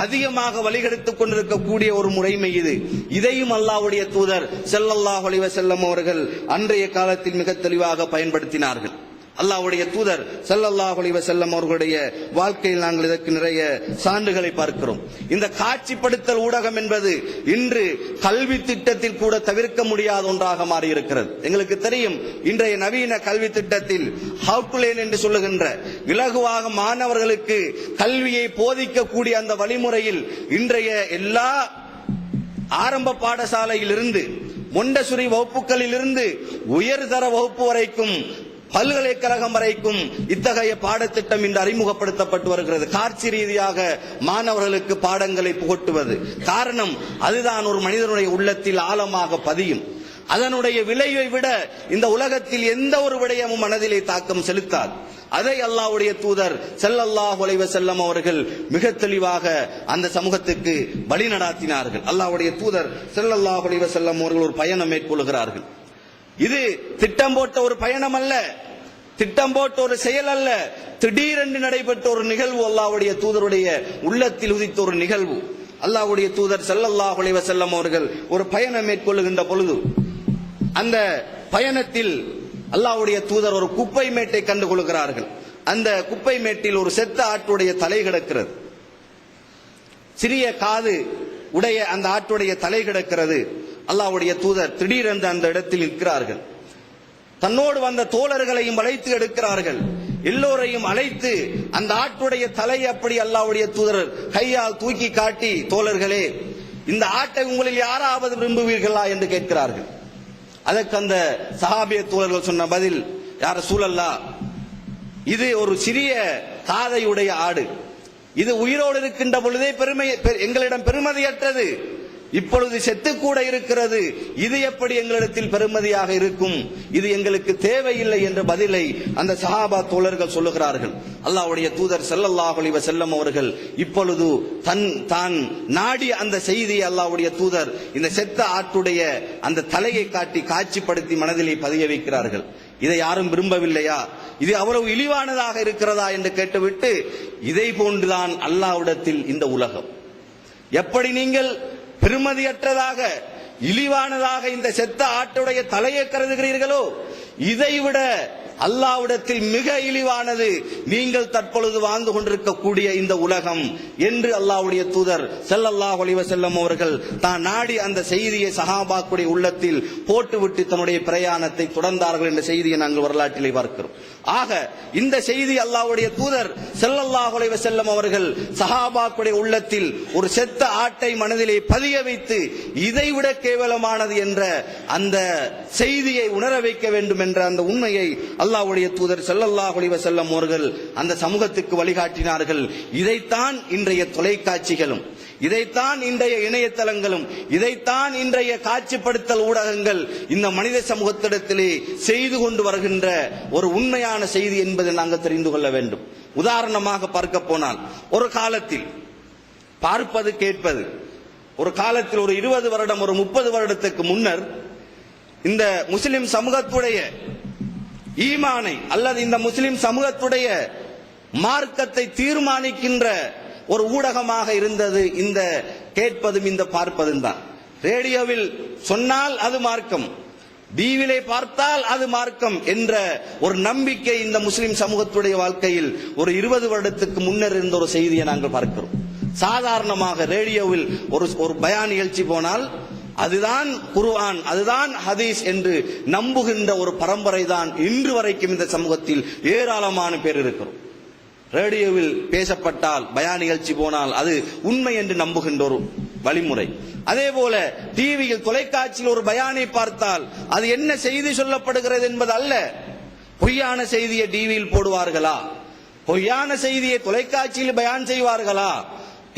அதிகமாக வழிகெடுத்துக் கொண்டிருக்கக்கூடிய ஒரு முறைமை இது. இதையும் அல்லாஹ்வுடைய தூதர் ஸல்லல்லாஹு அலைஹி வஸல்லம் அவர்கள் அன்றைய காலத்தில் மிக தெளிவாக பயன்படுத்தினார்கள். அல்லாஹ்வுடைய தூதர் ஸல்லல்லாஹு அலைஹி வஸல்லம் அவர்களுடைய வாழ்க்கையில் நாங்கள் இதற்கு நிறைய சான்றுகளை பார்க்கிறோம். இந்த காட்சிப்படுத்தல் ஊடகம் என்பது இன்று கல்வி திட்டத்தில் கூட தவிர்க்க முடியாத ஒன்றாக மாறி இருக்கிறது. எங்களுக்கு தெரியும், இன்றைய நவீன கல்வி திட்டத்தில் ஹவ் டு லேர்ன் என்று சொல்லுகின்ற இலகுவாக மாணவர்களுக்கு கல்வியை போதிக்கக்கூடிய அந்த வழிமுறையில் இன்றைய எல்லா ஆரம்ப பாடசாலையில் இருந்து மொண்டசுரி வகுப்புகளில் இருந்து உயர்தர வகுப்பு வரைக்கும், பல்கலைக்கழகம் வரைக்கும் இத்தகைய பாடத்திட்டம் இன்று அறிமுகப்படுத்தப்பட்டு வருகிறது. காட்சி ரீதியாக மாணவர்களுக்கு பாடங்களை புகட்டுவது காரணம், அதுதான் ஒரு மனிதனுடைய உள்ளத்தில் ஆழமாக பதியும். அதனுடைய விளைவை விட இந்த உலகத்தில் எந்த ஒரு விடயமும் மனதிலே தாக்கம் செலுத்தாது. அதை அல்லாஹ்வுடைய தூதர் ஸல்லல்லாஹு அலைஹி வஸல்லம் அவர்கள் மிக தெளிவாக அந்த சமூகத்துக்கு வழி நடாத்தினார்கள். அல்லாஹ்வுடைய தூதர் ஸல்லல்லாஹு அலைஹி வஸல்லம் அவர்கள் ஒரு பயணம் மேற்கொள்கிறார்கள். இது திட்டம் போட்ட ஒரு பயணம் அல்ல, திட்டம் போட்ட ஒரு செயல் அல்ல, திடீரென்று நடைபெற்ற ஒரு நிகழ்வு, அல்லாஹ்வுடைய தூதருடைய உள்ளத்தில் உதித்த ஒரு நிகழ்வு. அல்லாஹ்வுடைய தூதர் ஸல்லல்லாஹு அலைஹி வஸல்லம் அவர்கள் ஒரு பயணம் மேற்கொள்ளுகின்ற பொழுது அந்த பயணத்தில் அல்லாஹ்வுடைய தூதர் ஒரு குப்பை மேட்டை கண்டு கொள்கிறார்கள். அந்த குப்பை மேட்டில் ஒரு செத்த ஆட்டுடைய தலை கிடக்கிறது. சிறிய காது உடைய அந்த ஆட்டுடைய தலை கிடக்கிறது. அல்லாஹ்வுடைய தூதர் திடீரென்று அந்த இடத்தில் இருக்கிறார்கள். தன்னோடு வந்த தோழர்களையும் அழைத்து எடுக்கிறார்கள். எல்லோரையும் அழைத்து அந்த ஆட்டுடைய தலை அப்படி அல்லாஹ்வுடைய தூதர் கையால் தூக்கி காட்டி, தோழர்களே, இந்த ஆட்டை உங்களில் யாராவது விரும்புவீர்களா என்று கேட்கிறார்கள். அதற்கு அந்த சஹாபிய தோழர்கள் சொன்ன பதில், யார் ரசூலல்லாஹ், இது ஒரு சிறிய காதையுடைய ஆடு, இது உயிரோடு இருக்கின்ற பொழுதே எங்களிடம் பெருமதியற்றது, இப்பொழுது செத்து கூட இருக்கிறது, இது எப்படி எங்களிடத்தில் பெருமதியாக இருக்கும், இது எங்களுக்கு தேவையில்லை என்ற பதிலை அந்த சஹாபா தோழர்கள் சொல்லுகிறார்கள். அல்லாஹ்வுடைய தூதர் ஸல்லல்லாஹு அலைஹி வஸல்லம் அவர்கள் இப்பொழுது தான் நாடிய அந்த செய்தியை அல்லாஹ்வுடைய தூதர் இந்த செத்த ஆட்டுடைய அந்த தலையை காட்டி காட்சிப்படுத்தி மனதிலே பதிய வைக்கிறார்கள். இதை யாரும் விரும்பவில்லையா, இது அவ்வளவு இழிவானதாக இருக்கிறதா என்று கேட்டுவிட்டு, இதை போன்றுதான் அல்லாஹ்விடத்தில் இந்த உலகம். எப்படி நீங்கள் பெருமதியற்றதாக இழிவானதாக இந்த செத்த ஆட்டுடைய தலையை கருதுகிறீர்களோ, இதைவிட அல்லாஹ்விடத்தில் மிக இழிவானது நீங்கள் தற்பொழுது வாழ்ந்து கொண்டிருக்கக்கூடிய இந்த உலகம் என்று அல்லாஹ்வுடைய தூதர் ஸல்லல்லாஹு அலைஹி வஸல்லம் அவர்கள் தான் நாடி அந்த செய்தியை சஹாபாக்களுடைய உள்ளத்தில் போட்டுவிட்டு தன்னுடைய பிரயாணத்தை தொடர்ந்தார்கள் என்ற செய்தியை நாங்கள் வரலாற்றிலே பார்க்கிறோம். ஆக இந்த செய்தி அல்லாஹ்வுடைய தூதர் ஸல்லல்லாஹு அலைஹி வஸல்லம் அவர்கள் சஹாபாக்களுடைய உள்ளத்தில் ஒரு செத்த ஆட்டை மனதிலே பதிய வைத்து இதைவிட கேவலமானது என்ற அந்த செய்தியை உணர வைக்க வேண்டும் என்ற அந்த உண்மையை அல்லாஹ்வுடைய தூதர் ஸல்லல்லாஹு அலைஹி வஸல்லம் அவர்கள் அந்த சமூகத்துக்கு வழிகாட்டினார்கள். இதைத்தான் இன்றைய தொலைக்காட்சிகளும், இதைத்தான் இன்றைய இணையதளங்களும், இதைத்தான் இன்றைய காட்சிப்படுத்தல் ஊடகங்கள் இந்த மனித சமூகத்திடத்திலே செய்து கொண்டு வருகின்ற ஒரு உண்மையான செய்தி என்பதை நாங்கள் தெரிந்து கொள்ள வேண்டும். உதாரணமாக பார்க்க போனால், ஒரு காலத்தில் பார்ப்பது கேட்பது, ஒரு காலத்தில் ஒரு 20 வருடம் ஒரு 30 வருடத்துக்கு முன்னர் இந்த முஸ்லிம் சமூகத்துடைய ஈமானை அல்லது இந்த முஸ்லிம் சமூகத்துடைய மார்க்கத்தை தீர்மானிக்கின்ற ஒரு ஊடகமாக இருந்தது இந்த கேட்பதும் இந்த பார்ப்பதும் தான். ரேடியோவில் சொன்னால் அது மார்க்கம், டிவியிலே பார்த்தால் அது மார்க்கம் என்ற ஒரு நம்பிக்கை இந்த முஸ்லிம் சமூகத்துடைய வாழ்க்கையில் ஒரு 20 வருடத்துக்கு முன்னர் இருந்த ஒரு செய்தியை நாங்கள் பார்க்கிறோம். சாதாரணமாக ரேடியோவில் ஒரு பயான் நிகழ்ச்சி போனால் அதுதான் குர்ஆன், அதுதான் ஹதீஸ் என்று நம்புகின்ற ஒரு பரம்பரை தான் இன்று வரைக்கும் இந்த சமூகத்தில் ஏராளமான பேர் இருக்கிறோம். ரேடியோவில் பேசப்பட்டால் பயான் நிகழ்ச்சி போனால் அது உண்மை என்று நம்புகின்ற ஒரு வழிமுறை. அதே போல டிவியில் தொலைக்காட்சியில் ஒரு பயானை பார்த்தால் அது என்ன செய்தி சொல்லப்படுகிறது என்பது அல்ல, பொய்யான செய்தியை டிவியில் போடுவார்களா, பொய்யான செய்தியை தொலைக்காட்சியில் பயான் செய்வார்களா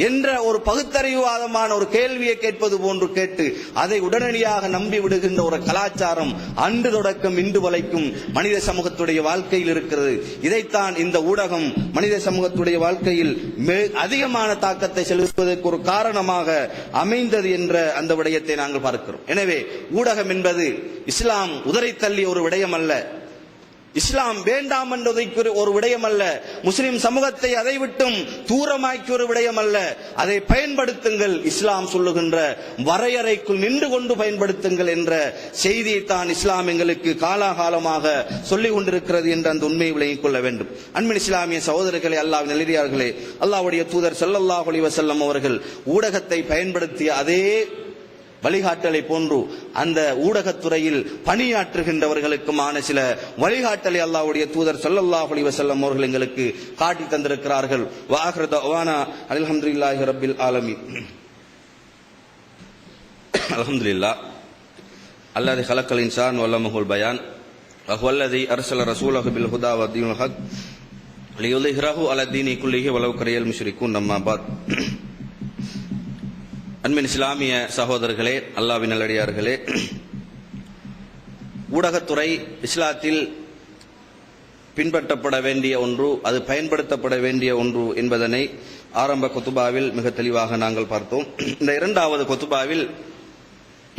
என்ற ஒரு பகுத்தறிவுவாதமான ஒரு கேள்வியை கேட்பது போன்று கேட்டு அதை உடனடியாக நம்பி விடுகின்ற ஒரு கலாச்சாரம் அன்று தொடக்கம் இன்று வரைக்கும் மனித சமூகத்துடைய வாழ்க்கையில் இருக்கிறது. இதைத்தான் இந்த ஊடகம் மனித சமூகத்துடைய வாழ்க்கையில் அதிகமான தாக்கத்தை செலுத்துவதற்கு ஒரு காரணமாக அமைந்தது என்ற அந்த விடயத்தை நாங்கள் பார்க்கிறோம். எனவே ஊடகம் என்பது இஸ்லாம் உதறி தள்ளிய ஒரு விடயம் அல்ல, இஸ்லாம் வேண்டாம் என்பதற்கு ஒரு விடயம் அல்ல, முஸ்லிம் சமூகத்தை அதை விட்டும் தூரமாக்கி ஒரு விடயம் அல்ல. அதை பயன்படுத்துங்கள், இஸ்லாம் சொல்லுகின்ற வரையறைக்குள் நின்று கொண்டு பயன்படுத்துங்கள் என்ற செய்தியை தான் இஸ்லாம் எங்களுக்கு காலாகாலமாக சொல்லிக் கொண்டிருக்கிறது என்ற அந்த உண்மையை விளங்கிக் கொள்ள வேண்டும். அன்பின் இஸ்லாமிய சகோதரர்களே, அல்லாஹ்வின் நல்லடியார்களே, அல்லாஹ்வுடைய தூதர் ஸல்லல்லாஹு அலைஹி வஸல்லம் அவர்கள் ஊடகத்தை பயன்படுத்திய அதே வழிகாட்டலை போன்று அந்த ஊடகத்துறையில் பணியாற்றுகின்றவர்களுக்குமான சில வழிகாட்டலை அல்லாஹ்வுடைய தூதர் ஸல்லல்லாஹு அலைஹி வஸல்லம் அவர்கள் எங்களுக்கு காட்டி தந்திருக்கிறார்கள். வஆகிரு தஅவானா அல்ஹம்துலில்லாஹி ரப்பில் ஆலமீன். அல்ஹம்துலில்லாஹ் அல்லதி ஹலக்கல் இன்சான் வல்லமஹுல் பயான் வஹுவல்லதி அர்ஸல ரசூலஹு பில் ஹுதா வ தீனுல் ஹக் லியுظஹிரஹு அலா தீனி குல்லிஹி வலவ் கரியல் முஷ்ரிகூன். அம்மா பாத். அன்பின் இஸ்லாமிய சகோதரர்களே, அல்லாஹ்வின் நல்லடியார்களே, ஊடகத்துறை இஸ்லாத்தில் பின்பற்றப்பட வேண்டிய ஒன்று, அது பயன்படுத்தப்பட வேண்டிய ஒன்று என்பதனை ஆரம்ப கொத்துபாவில் மிக தெளிவாக நாங்கள் பார்த்தோம். இந்த இரண்டாவது கொத்துபாவில்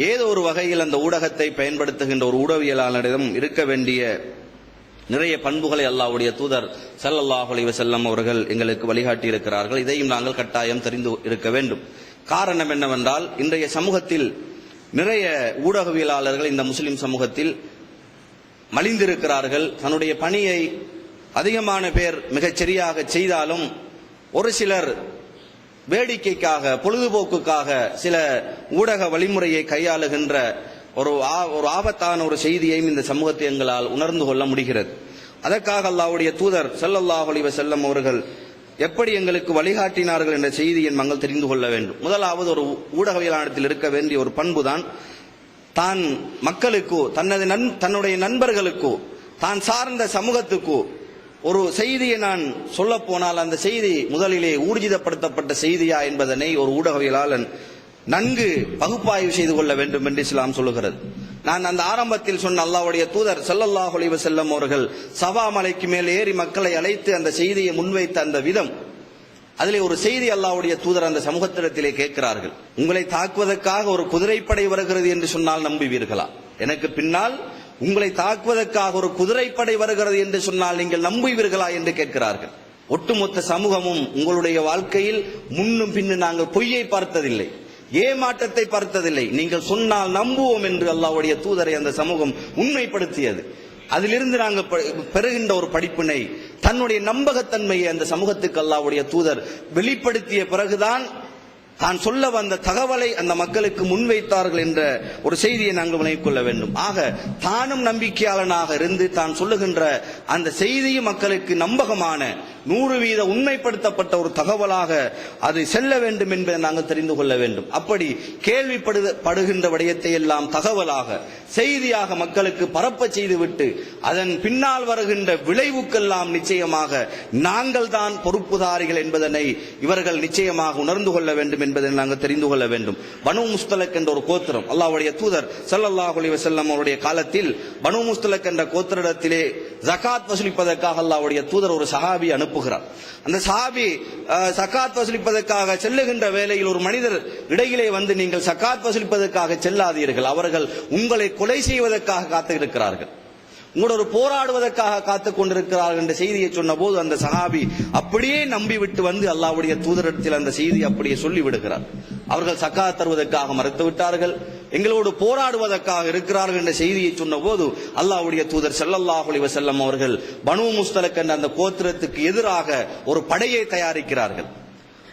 ஏதோ ஒரு வகையில் அந்த ஊடகத்தை பயன்படுத்துகின்ற ஒரு ஊடகவியலாளரிடம் இருக்க வேண்டிய நிறைய பண்புகளை அல்லாஹ்வுடைய தூதர் ஸல்லல்லாஹு அலைஹி வஸல்லம் அவர்கள் எங்களுக்கு வழிகாட்டி இருக்கிறார்கள். இதையும் நாங்கள் கட்டாயம் தெரிந்து இருக்க வேண்டும். காரணம் என்னவென்றால், இன்றைய சமூகத்தில் நிறைய ஊடகவியலாளர்கள் இந்த முஸ்லிம் சமூகத்தில் மலிந்திருக்கிறார்கள். தன்னுடைய பணியை அதிகமான பேர் மிகச் சரியாக செய்தாலும் ஒரு சிலர் வேடிக்கைக்காக, பொழுதுபோக்குக்காக சில ஊடக வழிமுறையை கையாளுகின்ற ஒரு ஆபத்தான ஒரு செய்தியையும் இந்த சமூகத்தை எங்களால் உணர்ந்து கொள்ள முடிகிறது. அதற்காக அல்லாஹ்வுடைய தூதர் ஸல்லல்லாஹு அலைஹி வஸல்லம் அவர்கள் எப்படி எங்களுக்கு வழிகாட்டினார்கள் என்ற செய்தியை நாங்கள் தெரிந்து கொள்ள வேண்டும். முதலாவது, ஒரு ஊடகவியலாளத்தில் இருக்க வேண்டிய ஒரு பண்புதான், தான் மக்களுக்கோ தன்னுடைய நண்பர்களுக்கோ தான் சார்ந்த சமூகத்துக்கோ ஒரு செய்தியை நான் சொல்ல போனால் அந்த செய்தி முதலிலே ஊர்ஜிதப்படுத்தப்பட்ட செய்தியா என்பதனை ஒரு ஊடகவியலாளன் நன்கு பகுப்பாய்வு செய்து கொள்ள வேண்டும் என்று இஸ்லாம் சொல்லுகிறது. நான் அந்த ஆரம்பத்தில் சொன்ன அல்லாஹ்வுடைய தூதர் ஸல்லல்லாஹு அலைஹி வஸல்லம் அவர்கள் சஃபா மலைக்கு மேல் ஏறி மக்களை அழைத்து அந்த செய்தியை முன்வைத்த அந்த விதம், அதிலே ஒரு செய்தி அல்லாஹ்வுடைய தூதர் அந்த சமூகத்திடத்திலே கேட்கிறார்கள். உங்களை தாக்குவதற்காக ஒரு குதிரைப்படை வருகிறது என்று சொன்னால் நம்புவீர்களா? எனக்கு பின்னால் உங்களை தாக்குவதற்காக ஒரு குதிரைப்படை வருகிறது என்று சொன்னால் நீங்கள் நம்புவீர்களா என்று கேட்கிறார்கள். ஒட்டுமொத்த சமூகமும் உங்களுடைய வாழ்க்கையில் முன்னும் பின்னும் நாங்கள் பொய்யை பார்த்ததில்லை, ஏமாற்றத்தை பார்த்ததில்லை, நீங்கள் சொன்னால் நம்புவோம் என்று அல்லாஹ்வுடைய தூதரை அந்த சமூகம் உண்மைப்படுத்தியது. அதிலிருந்து நாங்கள் பெறுகின்ற ஒரு படிப்பினை, தன்னுடைய நம்பகத்தன்மையை அந்த சமூகத்துக்கு அல்லாஹ்வுடைய தூதர் வெளிப்படுத்திய பிறகுதான் தான் சொல்ல வந்த தகவலை அந்த மக்களுக்கு முன்வைத்தார்கள் என்ற ஒரு செய்தியை நாங்கள் விளங்கிக் கொள்ள வேண்டும். ஆக தானும் நம்பிக்கையாளனாக இருந்து தான் சொல்லுகின்ற அந்த செய்தியும் மக்களுக்கு நம்பகமான 100% உண்மைப்படுத்தப்பட்ட ஒரு தகவலாக அது செல்ல வேண்டும் என்பதை நாங்கள் தெரிந்து கொள்ள வேண்டும். அப்படி கேள்விப்படுகின்ற விடயத்தை எல்லாம் தகவலாக செய்தியாக மக்களுக்கு பரப்ப செய்துவிட்டு அதன் பின்னால் வருகின்ற விளைவுக்கெல்லாம் நிச்சயமாக நாங்கள் தான் பொறுப்புதாரிகள் என்பதனை இவர்கள் நிச்சயமாக உணர்ந்து கொள்ள வேண்டும் என்பதை நாங்கள் தெரிந்து கொள்ள வேண்டும். பனு முஸ்தலக் என்ற ஒரு கோத்திரம், அல்லாஹ்வுடைய தூதர் ஸல்லல்லாஹு அலைஹி வஸல்லம் அவருடைய காலத்தில் பனு முஸ்தலக் என்ற கோத்திரத்திலே ஜகாத் வசூலிப்பதற்காக அல்லாஹ்வுடைய தூதர் ஒரு சஹாபி அனுப்புகிறார். அந்த சஹாபி ஜகாத் வசூலிப்பதற்காக செல்லுகின்ற வேளையில் ஒரு மனிதர் இடையிலே வந்து, நீங்கள் ஜகாத் வசூலிப்பதற்காக செல்லாதீர்கள், அவர்கள் உங்களை கொலை செய்வதற்காக காத்திருக்கிறார்கள், உங்களோடு போராடுவதற்காக காத்துக் கொண்டிருக்கிறார்கள் என்ற செய்தியை சொன்ன போது அந்த சஹாபி அப்படியே நம்பிவிட்டு வந்து அல்லாஹ்வுடைய தூதரிடத்தில் அந்த செய்தி அப்படியே சொல்லிவிடுகிறார். அவர்கள் ஜகாத் தருவதற்காக மறுத்து விட்டார்கள், எங்களோடு போராடுவதற்காக இருக்கிறார்கள் என்ற செய்தியை சொன்ன போது அல்லாஹ்வுடைய தூதர் ஸல்லல்லாஹு அலைஹி வஸல்லம் அவர்கள் பனு முஸ்தலக் என்ற அந்த கோத்திரத்துக்கு எதிராக ஒரு படையை தயாரிக்கிறார்கள்.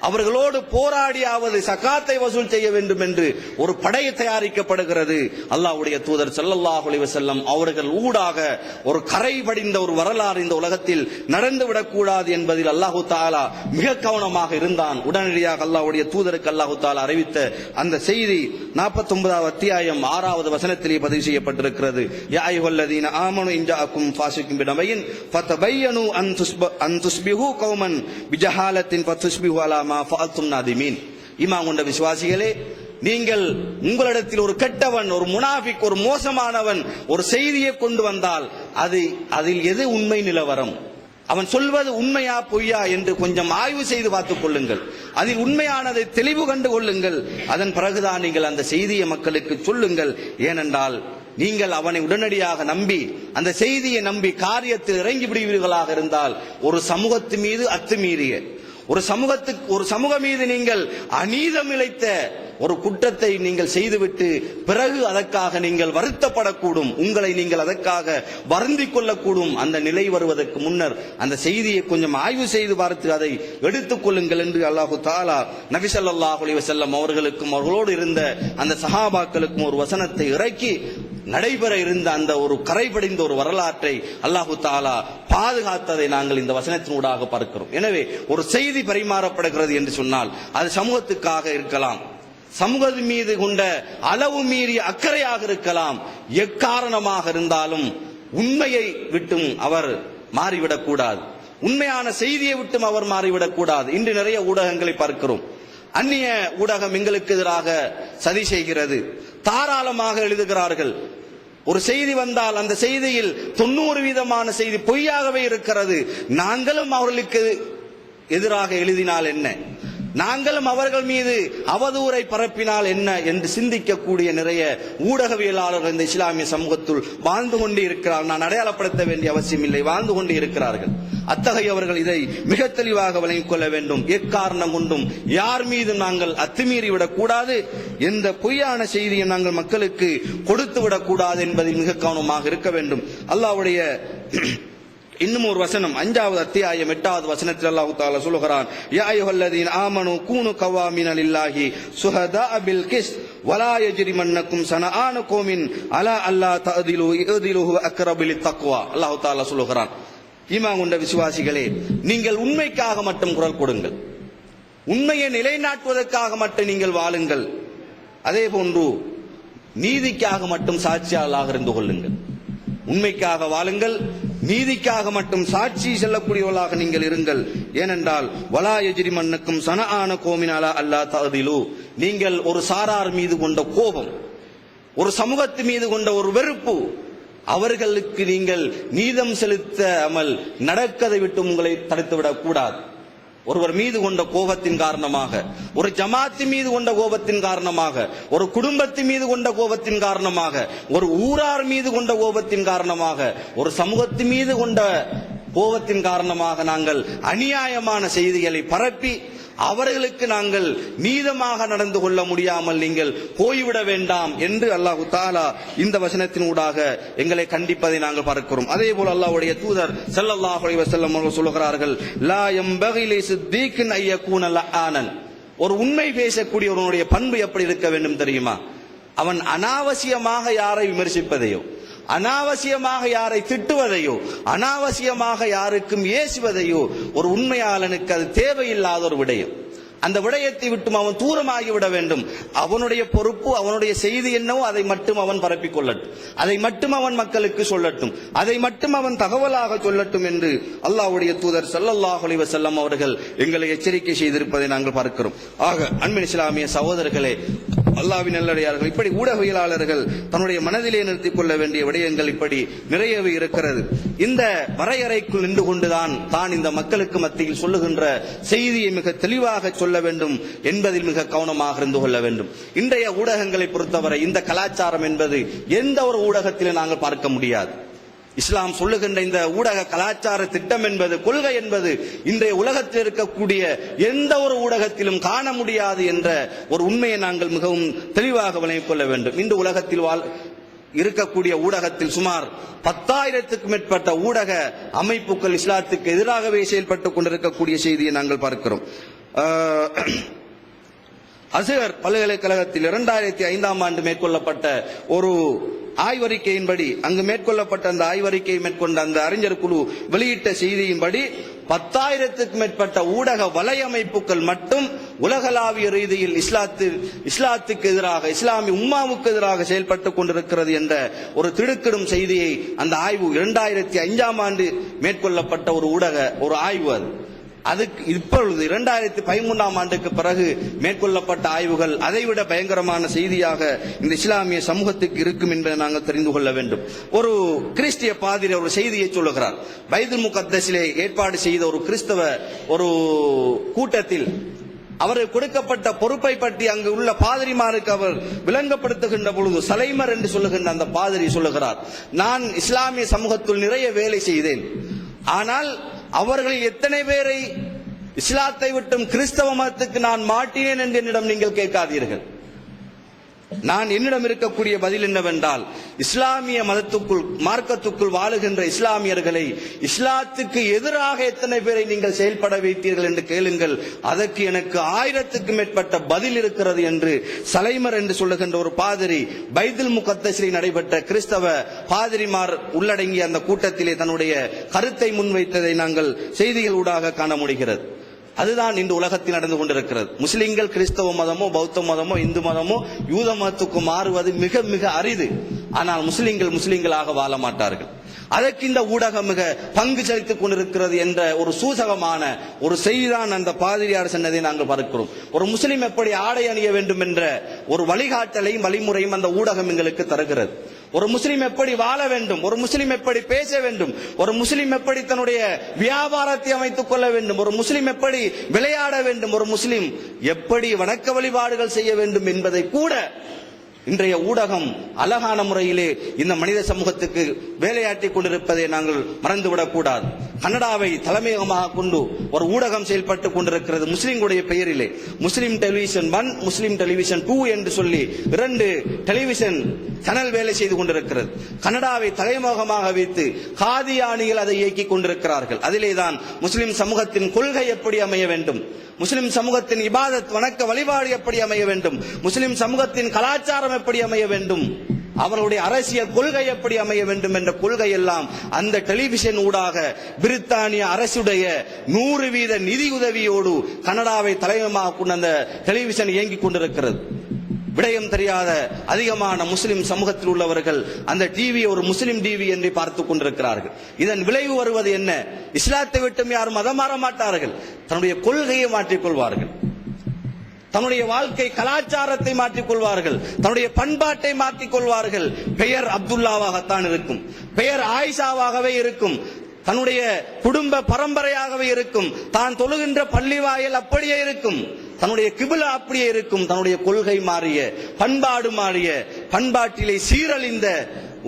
அவர்களோடு போராடியாவது சகாத்தை வசூல் செய்ய வேண்டும் என்று ஒரு படை தயாரிக்கப்படுகிறது. அல்லாஹ்வுடைய தூதர் ஸல்லல்லாஹு அலைஹி வஸல்லம் அவர்கள் ஊடாக ஒரு கரை படிந்த ஒரு வரலாறு இந்த உலகத்தில் நடந்துவிடக் கூடாது என்பதில் அல்லாஹு தஆலா மிக கவனமாக இருந்தான். உடனடியாக அல்லாஹ்வுடைய தூதருக்கு அல்லாஹு தஆலா அறிவித்த அந்த செய்தி 49வது அத்தியாயம் 6வது வசனத்திலே பதிவு செய்யப்பட்டிருக்கிறது. யா அய்யுஹல்லதீன ஆமனு இன் ஜாஅக்கும் ஃபாஸிகும் பினபையின் ஃபதபையனு அன் துஸ்பிஹு கௌமன் பிஜஹாலத்தின் ஃபதுஸ்பிஹு அலா மா ஃபஅல்தும் நாதிமீன். ஈமான் கொண்ட விசுவாசிகளே, நீங்கள் உங்களிடத்தில் ஒரு கெட்டவன், ஒரு முனாஃபிக், ஒரு மோசமானவன் ஒரு செய்தியை கொண்டு வந்தால் அதில் எது உண்மை நிலவரம், அவன் சொல்வது உண்மையா பொய்யா என்று கொஞ்சம் ஆய்வு செய்து பார்த்துக் கொள்ளுங்கள். அதில் உண்மையானதை தெளிவு கண்டு கொள்ளுங்கள். அதன் பிறகுதான் நீங்கள் அந்த செய்தியை மக்களுக்கு சொல்லுங்கள். ஏனென்றால் நீங்கள் அவனை உடனடியாக நம்பி அந்த செய்தியை நம்பி காரியத்தில் இறங்கி விடுவீர்களாக இருந்தால் ஒரு சமூகத்து மீது அத்துமீறிய ஒரு சமூகம் மீது நீங்கள் அநீதம் இழைத்த ஒரு குற்றத்தை நீங்கள் செய்துவிட்டு பிறகு அதற்காக நீங்கள் வருத்தப்படக்கூடும், உங்களை நீங்கள் அதற்காக வருந்திக் கொள்ளக்கூடும். அந்த நிலை வருவதற்கு முன்னர் அந்த செய்தியை கொஞ்சம் ஆய்வு செய்து பார்த்து அதை எடுத்துக் கொள்ளுங்கள் என்று அல்லாஹு தஆலா நபி ஸல்லல்லாஹு அலைஹி வஸல்லம் அவர்களுக்கும் அவர்களோடு இருந்த அந்த சஹாபாக்களுக்கும் ஒரு வசனத்தை இறக்கி நடைபெற இருந்த அந்த ஒரு கரைபடிந்த ஒரு வரலாற்றை அல்லாஹு தஆலா பாதுகாத்ததை நாங்கள் இந்த வசனத்தினூடாக பார்க்கிறோம். எனவே ஒரு செய்தி பரிமாறப்படுகிறது என்று சொன்னால் அது சமூகத்துக்காக இருக்கலாம், சமூகத்தின் மீது கொண்ட அளவு மீறிய அக்கறையாக இருக்கலாம், எக்காரணமாக இருந்தாலும் உண்மையை விட்டும் அவர் மாறிவிடக் கூடாது, உண்மையான செய்தியை விட்டும் அவர் மாறிவிடக் கூடாது. இன்று நிறைய ஊடகங்களை பார்க்கிறோம், அந்நிய ஊடகம் எங்களுக்கு எதிராக சதி செய்கிறது, தாராளமாக எழுதுகிறார்கள். ஒரு செய்தி வந்தால் அந்த செய்தியில் 90% செய்தி பொய்யாகவே இருக்கிறது. நாங்களும் அவர்களுக்கு எதிராக எழுதினால் என்ன, நாங்களும் அவர்கள் மீது அவதூறை பரப்பினால் என்ன என்று சிந்திக்கக்கூடிய நிறைய ஊடகவியலாளர்கள் இந்த இஸ்லாமிய சமூகத்தில் வாழ்ந்து கொண்டு இருக்கிறார்கள். நான் அடையாளப்படுத்த வேண்டிய அவசியம் இல்லை, வாழ்ந்து கொண்டு இருக்கிறார்கள். அத்தகையவர்கள் இதை மிக தெளிவாக விளங்கிக் கொள்ள வேண்டும். எக்காரணம் கொண்டும் யார் மீதும் நாங்கள் அத்துமீறிவிடக் கூடாது, எந்த பொய்யான செய்தியை நாங்கள் மக்களுக்கு கொடுத்து விடக்கூடாது என்பதில் மிக கவனமாக இருக்க வேண்டும். அல்லாஹ்வுடைய இன்னும் ஒரு வசனம் 5வது அத்தியாயம் 8வது வசனத்தில் அல்லாஹ் தஆலா சொல்கிறான், யா அய்யுஹல்லதீன ஆமனு கூனு கவாமின லில்லாஹி சுஹதா பில் கிஸ் வலா யஜ்ரிமன்னக்கும் ஸனஆனு கௌமின் அலா அல்லா தஅதிலு இஅதிலுஹு அக்ரபு லித்தக்வா. அல்லாஹ் தஆலா சொல்கிறான், ஈமான் கொண்ட விசுவாசிகளே, நீங்கள் உண்மைக்காக மட்டும் குரல் கொடுங்கள், உண்மையை நிலைநாட்டுவதற்காக மட்டும் நீங்கள் வாழுங்கள், அதே போன்று நீதிக்காக மட்டும் சாட்சியாளராக இருந்து கொள்ளுங்கள். உண்மைக்காக வாழுங்கள், நீதிக்காக மட்டும் சாட்சி செல்லக்கூடியவர்களாக நீங்கள் இருங்கள். ஏனென்றால் வலா யஜ்ரிமன்னக்கும் ஸனஆன கௌமின் அலா அல்லா தஅதிலு, நீங்கள் ஒரு சாரார் மீது கொண்ட கோபம், ஒரு சமூகத்து மீது கொண்ட ஒரு வெறுப்பு, அவர்களுக்கு நீங்கள் நீதம் செலுத்தாமல் நடக்கதை விட்டு உங்களை தடுத்துவிடக் கூடாது. ஒருவர் மீது கொண்ட கோபத்தின் காரணமாக, ஒரு ஜமாத்து மீது கொண்ட கோபத்தின் காரணமாக, ஒரு குடும்பத்தின் மீது கொண்ட கோபத்தின் காரணமாக, ஒரு ஊரார் மீது கொண்ட கோபத்தின் காரணமாக, ஒரு சமூகத்தின் மீது கொண்ட கோபத்தின் காரணமாக நாங்கள் அநியாயமான செய்திகளை பரப்பி அவர்களுக்கு நாங்கள் நீதமாக நடந்து கொள்ள முடியாமல் நீங்கள் போய்விட வேண்டாம் என்று அல்லாஹு தஆலா இந்த வசனத்தின் ஊடாக எங்களை கண்டிப்பதை நாங்கள் பார்க்கிறோம். அதே போல அல்லாஹ்வுடைய தூதர் ஸல்லல்லாஹு அலைஹி வஸல்லம் அவர்கள் சொல்கிறார்கள், லா யம்பகி லிஸித்தீகின் அய்யகூன லஆனன். ஒரு உண்மை பேசக்கூடியவனுடைய பண்பு எப்படி இருக்க வேண்டும் தெரியுமா? அவன் அனாவசியமாக யாரை விமர்சிப்பதையோ, அனாவசியமாக யாரை திட்டுவதையோ, அனாவசியமாக யாருக்கும் ஏசுவதையோ ஒரு உண்மையாளனுக்கு அது தேவையில்லாத ஒரு விடயம். அந்த விடயத்தை விட்டும் அவன் தூரமாகிவிட வேண்டும். அவனுடைய பொறுப்பு, அவனுடைய செய்தி என்னவோ அதை மட்டும் அவன் பரப்பிக் கொள்ளட்டும், அதை மட்டும் அவன் மக்களுக்கு சொல்லட்டும், அதை மட்டும் அவன் தகவலாக சொல்லட்டும் என்று அல்லாஹ்வுடைய தூதர் ஸல்லல்லாஹு அலைஹி வஸல்லம் அவர்கள் எங்களை எச்சரிக்கை செய்திருப்பதை நாங்கள் பார்க்கிறோம். ஆக அன்பின் இஸ்லாமிய சகோதரர்களே, அல்லாஹ்வின் நல்லடியார்கள், இப்படி ஊடகவியலாளர்கள் தன்னுடைய மனதிலே நிறுத்திக் கொள்ள வேண்டிய விடயங்கள் இப்படி நிறையவே இருக்கிறது. இந்த வரையறைக்குள் நின்று கொண்டுதான் தான் இந்த மக்களுக்கு மத்தியில் சொல்லுகின்ற செய்தியை மிக தெளிவாக சொல்ல வேண்டும் என்பதில் மிக கவனமாக இருந்து கொள்ள வேண்டும். இன்றைய ஊடகங்களை பொறுத்தவரை இந்த கலாச்சாரம் என்பது எந்த ஒரு ஊடகத்திலும் நாங்கள் பார்க்க முடியாது. இஸ்லாம் சொல்லுகின்ற இந்த ஊடக கலாச்சார திட்டம் என்பது, கொள்கை என்பது இன்றைய உலகத்தில் இருக்கக்கூடிய எந்த ஒரு ஊடகத்திலும் காண முடியாது என்ற ஒரு உண்மையை நாங்கள் மிகவும் தெளிவாக விளங்கிக் கொள்ள வேண்டும். இன்று உலகத்தில் இருக்கக்கூடிய ஊடகத்தில் சுமார் 10,000க்கும் மேற்பட்ட ஊடக அமைப்புகள் இஸ்லாத்துக்கு எதிராகவே செயல்பட்டுக் கொண்டிருக்கக்கூடிய செய்தியை நாங்கள் பார்க்கிறோம். அஸ்ஹர் பல்கலைக்கழகத்தில் 2005ஆம் ஆண்டு மேற்கொள்ளப்பட்ட ஒரு ஆய்வறிக்கையின்படி, அங்கு மேற்கொள்ளப்பட்ட அந்த ஆய்வறிக்கையை மேற்கொண்ட அந்த அறிஞர் குழு வெளியிட்ட செய்தியின்படி 10,000க்கும் மேற்பட்ட ஊடக வலையமைப்புகள் மட்டும் உலகளாவிய ரீதியில் இஸ்லாத்துக்கு எதிராக, இஸ்லாமிய உம்மாவுக்கு எதிராக செயல்பட்டுக் கொண்டிருக்கிறது என்ற ஒரு திடுக்கிடும் செய்தியை அந்த ஆய்வு 2005ஆம் ஆண்டு மேற்கொள்ளப்பட்ட ஒரு ஆய்வு அது. அதுக்கு இப்பொழுது 2013ஆம் ஆண்டுக்கு பிறகு மேற்கொள்ளப்பட்ட ஆய்வுகள் அதைவிட பயங்கரமான செய்தியாக இந்த இஸ்லாமிய சமூகத்துக்கு இருக்கும் என்பதை நாங்கள் தெரிந்து கொள்ள வேண்டும். ஒரு கிறிஸ்திய பாதிரி ஒரு செய்தியை சொல்லுகிறார். பைத்துல் முகத்தஸிலே ஏற்பாடு செய்த ஒரு கிறிஸ்தவ ஒரு கூட்டத்தில் அவருக்கு கொடுக்கப்பட்ட பொறுப்பை பற்றி அங்கு உள்ள பாதிரிமாருக்கு அவர் விளங்கப்படுத்துகின்ற பொழுது, சலைமர் என்று சொல்லுகின்ற அந்த பாதிரி சொல்லுகிறார், நான் இஸ்லாமிய சமூகத்தில் நிறைய வேலை செய்தேன், ஆனால் அவர்களில் எத்தனை பேரை இஸ்லாத்தை விட்டும் கிறிஸ்தவ மதத்துக்கு நான் மாட்டினேன் என்று என்னிடம் நீங்கள் கேட்காதீர்கள். நான் என்னிடம் இருக்கக்கூடிய பதில் என்னவென்றால், இஸ்லாமிய மதத்துக்குள், மார்க்கத்துக்குள் வாழுகின்ற இஸ்லாமியர்களை இஸ்லாத்துக்கு எதிராக எத்தனை பேரை நீங்கள் செயல்பட வைத்தீர்கள் என்று கேளுங்கள், அதற்கு எனக்கு 1000க்கும் மேற்பட்ட பதில் இருக்கிறது என்று சலைமர் என்று சொல்லுகின்ற ஒரு பாதிரி பைத்துல் முகத்தஸில் நடைபெற்ற கிறிஸ்தவ பாதிரிமார் உள்ளடங்கிய அந்த கூட்டத்திலே தன்னுடைய கருத்தை முன்வைத்ததை நாங்கள் செய்திகள் ஊடாக காண முடிகிறது. அதுதான் இன்று உலகத்தில் நடந்து கொண்டிருக்கிறது. முஸ்லிம்கள் கிறிஸ்தவ மதமோ, பௌத்த மதமோ, இந்து மதமோ, யூத மதத்துக்கு மாறுவது மிக மிக அரிது. ஆனால் முஸ்லிம்களாக வாழ மாட்டார்கள். அதற்கு இந்த ஊடகம் மிக பங்கு செலுத்திக் கொண்டிருக்கிறது என்ற ஒரு சூசகமான ஒரு செய்திதான் அந்த பாதிரியார் சொன்னதை நாங்கள் பார்க்கிறோம். ஒரு முஸ்லிம் எப்படி ஆடை அணிய வேண்டும் என்ற ஒரு வழிகாட்டலையும் வழிமுறையும் அந்த ஊடகம் எங்களுக்கு தருகிறது. ஒரு முஸ்லிம் எப்படி வாழ வேண்டும், ஒரு முஸ்லிம் எப்படி பேச வேண்டும், ஒரு முஸ்லிம் எப்படி தன்னுடைய வியாபாரத்தை அமைத்துக் கொள்ள வேண்டும், ஒரு முஸ்லிம் எப்படி விளையாட வேண்டும், ஒரு முஸ்லிம் எப்படி வணக்க வழிபாடுகள் செய்ய வேண்டும் என்பதை கூட இன்றைய ஊடகம் அழகான முறையிலே இந்த மனித சமூகத்துக்கு வேலையாற்றிக் கொண்டிருப்பதை நாங்கள் மறந்துவிடக் கூடாது. கனடாவை தலைமையகமாக கொண்டு ஒரு ஊடகம் செயல்பட்டுக் கொண்டிருக்கிறது முஸ்லிம்களுடைய பெயரிலே. முஸ்லிம் டெலிவிஷன் 1, முஸ்லிம் டெலிவிஷன் 2 என்று சொல்லி 2 டெலிவிஷன் சேனல் வேலை செய்து கொண்டிருக்கிறது. கனடாவை தலைமுகமாக வைத்து காதியானிகள் அதை இயக்கிக் கொண்டிருக்கிறார்கள். அதிலேதான் முஸ்லிம் சமூகத்தின் கொள்கை எப்படி அமைய வேண்டும், முஸ்லிம் சமூகத்தின் இபாதத் வணக்க வழிபாடு எப்படி அமைய வேண்டும், முஸ்லிம் சமூகத்தின் கலாச்சாரம் எப்படி அமைய வேண்டும், அவர்களுடைய அரசியல் கொள்கை எப்படி அமைய வேண்டும் என்ற கொள்கை எல்லாம் அந்த டெலிவிஷன் ஊடாக பிரித்தானிய அரசுடைய 100% நிதி உதவியோடு கனடாவை தலைமையாக கொண்ட அந்த டெலிவிஷன் இயங்கிக் கொண்டிருக்கிறது. விடயம் தெரியாத அதிகமான முஸ்லிம் சமூகத்தில் உள்ளவர்கள் அந்த டிவியை ஒரு முஸ்லிம் டிவி என்று பார்த்துக் கொண்டிருக்கிறார்கள். இதன் விளைவு வருவது என்ன? இஸ்லாத்தை விட்டும் யாரும் மதம் மாற மாட்டார்கள், தன்னுடைய கொள்கையை மாற்றிக்கொள்வார்கள், தன்னுடைய வாழ்க்கை கலாச்சாரத்தை மாற்றிக் கொள்வார்கள், தன்னுடைய பண்பாட்டை மாற்றிக் கொள்வார்கள். பெயர் அப்துல்லாவாகத்தான் இருக்கும், பெயர் ஆயிஷாவாகவே இருக்கும், தன்னுடைய குடும்ப பரம்பரையாகவே இருக்கும், தான் தொழுகின்ற பள்ளி வாயில் அப்படியே இருக்கும், தன்னுடைய கிபிலா அப்படியே இருக்கும். தன்னுடைய கொள்கை மாறிய, பண்பாடு மாறிய, பண்பாட்டிலே சீரழிந்த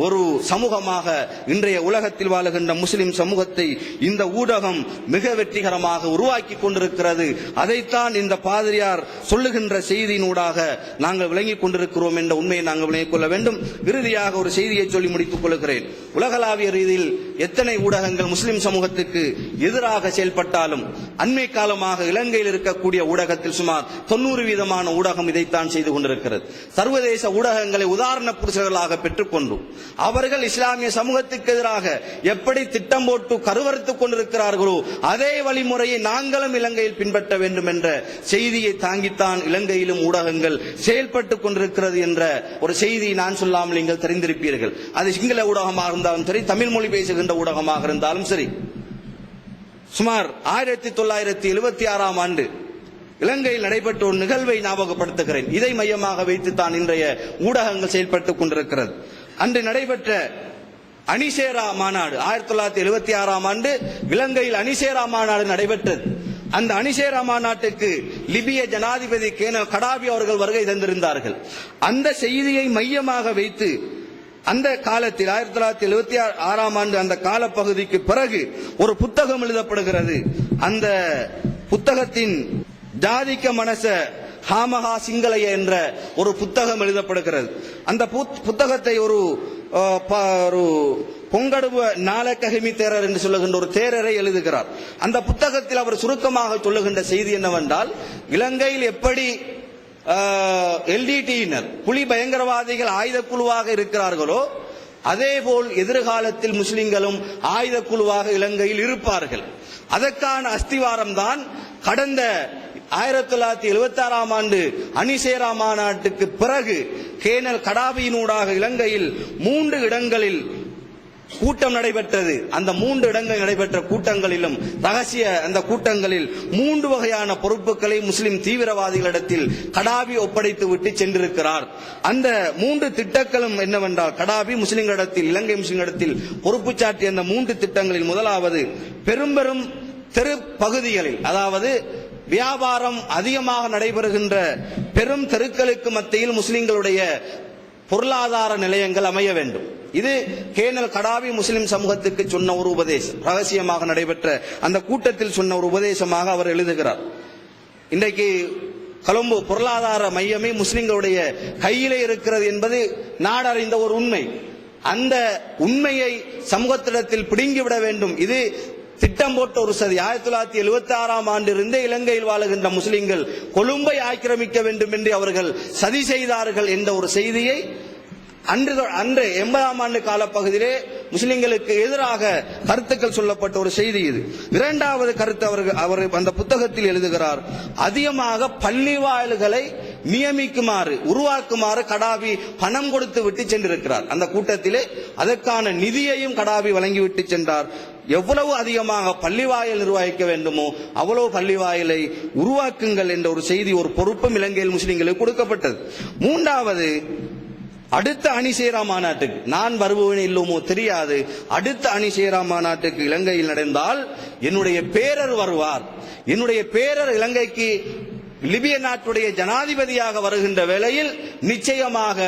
ஒரு சமூகமாக இன்றைய உலகத்தில் வாழுகின்ற முஸ்லிம் சமூகத்தை இந்த ஊடகம் மிக வெற்றிகரமாக உருவாக்கி கொண்டிருக்கிறது. அதைத்தான் இந்த பாதிரியார் சொல்லுகின்ற செய்தியினூடாக நாங்கள் விளங்கிக் கொண்டிருக்கிறோம் என்ற உண்மையை நாங்கள் விளங்கிக் கொள்ள வேண்டும். இறுதியாக ஒரு செய்தியை சொல்லி முடித்துக் கொள்கிறேன். உலகளாவிய ரீதியில் எத்தனை ஊடகங்கள் முஸ்லிம் சமூகத்துக்கு எதிராக செயல்பட்டாலும் அண்மை காலமாக இலங்கையில் இருக்கக்கூடிய ஊடகத்தில் சுமார் 90% ஊடகம் இதைத்தான் செய்து கொண்டிருக்கிறது. சர்வதேச ஊடகங்களை உதாரண புருஷர்களாக பெற்றுக்கொண்டு அவர்கள் இஸ்லாமிய சமூகத்துக்கு எதிராக எப்படி திட்டம் போட்டு கருவறுத்துக் கொண்டிருக்கிறார்களோ அதே வழிமுறையை நாங்களும் இலங்கையில் பின்பற்ற வேண்டும் என்ற செய்தியை தாங்கித்தான் இலங்கையிலும் ஊடகங்கள் செயல்பட்டுக் கொண்டிருக்கிறது என்ற ஒரு செய்தியை நான் சொல்லாமல் நீங்கள் தெரிந்திருப்பீர்கள். அது சிங்கள ஊடகமாக இருந்தாலும் சரி, தமிழ் மொழி பேசுகின்ற ஊடகமாக இருந்தாலும் சரி. சுமார் 1976ஆம் ஆண்டு இலங்கையில் நடைபெற்ற ஒரு நிகழ்வை ஞாபகப்படுத்துகிறேன். இதை மையமாக வைத்துத்தான் இன்றைய ஊடகங்கள் செயல்பட்டுக் கொண்டிருக்கிறது. அன்று நடைபெற்ற அணிசேரா மாநாடு 1976ஆம் ஆண்டு இலங்கையில் அணிசேரா மாநாடு நடைபெற்றது. அந்த அணிசேரா மாநாட்டுக்கு லிபிய ஜனாதிபதி கேனல் கடாபி அவர்கள் வருகை தந்திருந்தார்கள். அந்த செய்தியை மையமாக வைத்து அந்த காலத்தில் 1976ஆம் ஆண்டு அந்த காலப்பகுதிக்கு பிறகு ஒரு புத்தகம் எழுதப்படுகிறது. அந்த புத்தகத்தின் ஜாதிக்க மனச ஹாமஹா சிங்களய என்ற ஒரு புத்தகம் எழுதப்படுகிறது. அந்த புத்தகத்தை ஒரு பொங்கடுவ நாளக்ககிமி தேரர் என்று சொல்லுகின்ற ஒரு தேரரை எழுதுகிறார். அந்த புத்தகத்தில் அவர் சுருக்கமாக சொல்லுகின்ற செய்தி என்னவென்றால், இலங்கையில் எப்படி எல்டிடியினர் புலி பயங்கரவாதிகள் ஆயுத குழுவாக இருக்கிறார்களோ அதேபோல் எதிர்காலத்தில் முஸ்லிம்களும் ஆயுத குழுவாக இலங்கையில் இருப்பார்கள். அதற்கான அஸ்திவாரம் தான் கடந்த 1976ஆம் ஆண்டு அணிசேரா மாநாட்டுக்கு பிறகு கேனல் கடாபியினூடாக இலங்கையில் 3 இடங்களில் கூட்டம் நடைபெற்றது. அந்த 3 இடங்களில் நடைபெற்ற கூட்டங்களிலும் ரகசிய அந்த கூட்டங்களில் 3 வகையான பொறுப்புகளை முஸ்லிம் தீவிரவாதிகளிடத்தில் கடாபி ஒப்படைத்து விட்டு சென்றிருக்கிறார். அந்த 3 திட்டங்களும் என்னவென்றால், கடாபி முஸ்லிம்களிடத்தில், இலங்கை முஸ்லிம்களிடத்தில் பொறுப்பு சாட்டிய அந்த 3 திட்டங்களில் முதலாவது, பெரும் தெரு பகுதிகளில், அதாவது வியாபாரம் அதிகமாக நடைபெறுகின்ற பெரும் தெருக்களுக்கு மத்தியில் முஸ்லிம்களுடைய பொருளாதார நிலையங்கள் அமைய வேண்டும். இது கேனல் கடாபி முஸ்லிம் சமூகத்துக்கு சொன்ன ஒரு உபதேசம், ரகசியமாக நடைபெற்ற அந்த கூட்டத்தில் சொன்ன ஒரு உபதேசமாக அவர் எழுதுகிறார். இன்றைக்கு கொழும்பு பொருளாதார மையமே முஸ்லிம்களுடைய கையிலே இருக்கிறது என்பது நாடறிந்த ஒரு உண்மை. அந்த உண்மையை சமூகத்திடத்தில் பிடுங்கிவிட வேண்டும். இது திட்டம் போட்ட ஒரு சதி. 1976ஆம் ஆண்டிலிருந்தே இலங்கையில் வாழுகின்ற முஸ்லிம்கள் கொழும்பை ஆக்கிரமிக்க வேண்டும் என்று அவர்கள் சதி செய்தார்கள் என்ற ஒரு செய்தியை அன்று 80ஆம் ஆண்டு காலப்பகுதியிலே முஸ்லிம்களுக்கு எதிராக கருத்துக்கள் சொல்லப்பட்ட ஒரு செய்தி இது. இரண்டாவது கருத்து அவர் அந்த புத்தகத்தில் எழுதுகிறார், அதிகமாக பள்ளி வாயில்களை நியமிக்குமாறு, உருவாக்குமாறு கடாபி பணம் கொடுத்து விட்டு சென்றிருக்கிறார். அந்த கூட்டத்திலே அதற்கான நிதியையும் கடாபி வழங்கிவிட்டு சென்றார். எவ்வளவு அதிகமாக பள்ளிவாயல் நிர்வகிக்க வேண்டுமோ அவ்வளவு பள்ளிவாயலை உருவாக்குங்கள் என்ற ஒரு செய்தி, ஒரு பொறுப்பும் இலங்கையில் முஸ்லிம்களுக்கு கொடுக்கப்பட்டது. மூன்றாவது, அடுத்த அணிசேரா மாநாட்டுக்கு நான் வருபவனே இல்லமோ தெரியாது, அடுத்த அணிசேரா மாநாட்டுக்கு இலங்கையில் நடந்தால் என்னுடைய பேரர் வருவார். என்னுடைய பேரர் இலங்கைக்கு லிபிய நாட்டுடைய ஜனாதிபதியாக வருகின்ற வேளையில் நிச்சயமாக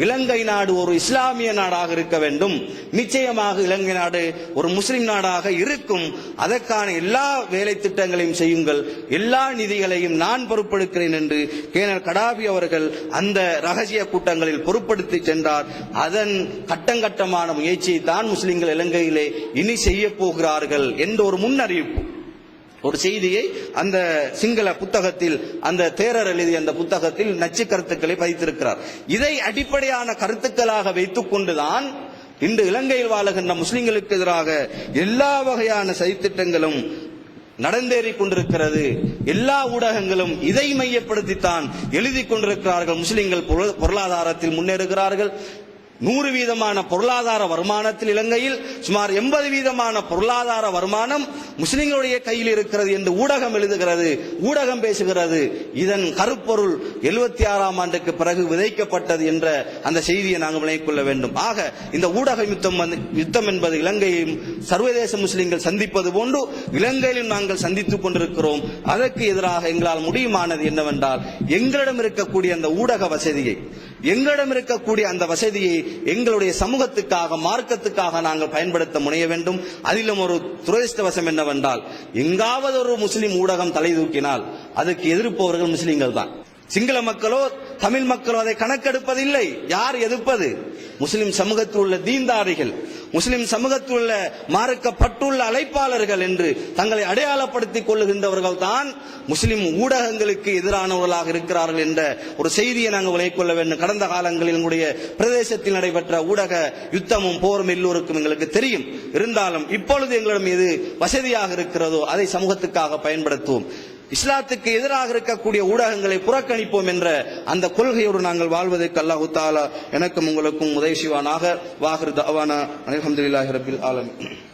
இலங்கை நாடு ஒரு இஸ்லாமிய நாடாக இருக்க வேண்டும், நிச்சயமாக இலங்கை நாடு ஒரு முஸ்லிம் நாடாக இருக்கும். அதற்கான எல்லா வேலை திட்டங்களையும் செய்யுங்கள், எல்லா நிதிகளையும் நான் பொறுப்பெடுக்கிறேன் என்று கேனல் கடாபி அவர்கள் அந்த ரகசிய கூட்டங்களில் பொறுப்படுத்தி சென்றார். அதன் கட்டங்கட்டமான முயற்சியை தான் முஸ்லிம்கள் இலங்கையிலே இனி செய்ய போகிறார்கள் என்ற ஒரு முன்னறிவிப்பு, ஒரு செய்தியை அந்த சிங்கள புத்தகத்தில், அந்த தேரர் எழுதிய அந்த புத்தகத்தில் நச்சு கருத்துக்களை பதித்திருக்கிறார். இதை அடிப்படையான கருத்துக்களாக வைத்துக் கொண்டுதான் இன்று இலங்கையில் வாழுகின்ற முஸ்லிம்களுக்கு எதிராக எல்லா வகையான சதித்திட்டங்களும் நடந்தேறிக் கொண்டிருக்கிறது. எல்லா ஊடகங்களும் இதை மையப்படுத்தித்தான் எழுதி கொண்டிருக்கிறார்கள். முஸ்லிம்கள் பொருளாதாரத்தில் முன்னேறுகிறார்கள். 100% பொருளாதார வருமானத்தில் இலங்கையில் சுமார் 80% பொருளாதார வருமானம் முஸ்லிம்களுடைய கையில் இருக்கிறது என்று ஊடகம் எழுதுகிறது, ஊடகம் பேசுகிறது. இதன் கருப்பொருள் 76ஆம் ஆண்டுக்கு பிறகு விதைக்கப்பட்டது என்ற அந்த செய்தியை நாங்கள் விளங்கிக் கொள்ள வேண்டும். ஆக இந்த ஊடக யுத்தம் என்பது இலங்கையும் சர்வதேச முஸ்லிம்கள் சந்திப்பது போன்று இலங்கையிலும் நாங்கள் சந்தித்துக் கொண்டிருக்கிறோம். அதற்கு எதிராக எங்களால் முடியுமானது என்னவென்றால், எங்களிடம் இருக்கக்கூடிய அந்த ஊடக வசதியை, எங்களிடம் இருக்கக்கூடிய அந்த வசதியை எங்களுடைய சமூகத்துக்காக, மார்க்கத்துக்காக நாங்கள் பயன்படுத்த முனைய வேண்டும். அதிலும் ஒரு துரதிர்ஷ்டவசம் என்னவென்றால், எங்காவது ஒரு முஸ்லிம் ஊடகம் தலை தூக்கினால் அதுக்கு எதிர்ப்பவர்கள் முஸ்லிம்கள் தான். சிங்கள மக்களோ தமிழ் மக்களோ அதை கணக்கெடுப்பதில்லை. யார் எதிர்ப்பது? முஸ்லிம் சமூகத்தில் உள்ள தீன்தாரிகள், முஸ்லிம் சமூகத்தில் உள்ள மார்க்கப்பட்டுள்ள அழைப்பாளர்கள் என்று தங்களை அடையாளப்படுத்திக் கொள்ளுகின்றவர்கள் தான் முஸ்லிம் ஊடகங்களுக்கு எதிரானவர்களாக இருக்கிறார்கள் என்ற ஒரு செய்தியை நாங்கள் விளங்கிக் கொள்ள வேண்டும். கடந்த காலங்களில் எங்களுடைய பிரதேசத்தில் நடைபெற்ற ஊடக யுத்தமும் போரும் எல்லோருக்கும் எங்களுக்கு தெரியும். இருந்தாலும் இப்பொழுது எங்களிடம் எது வசதியாக இருக்கிறதோ அதை சமூகத்துக்காக பயன்படுத்துவோம். இஸ்லாத்துக்கு எதிராக இருக்கக்கூடிய ஊடகங்களை புறக்கணிப்போம் என்ற அந்த கொள்கையோடு நாங்கள் வாழ்வதற்கு அல்லாஹ் தஆலா எனக்கும் உங்களுக்கும் உதவி செய்வானாக. வாஹிர் தஅவானா அல்ஹம்துலில்லாஹி ரப்பில் ஆலமீன்.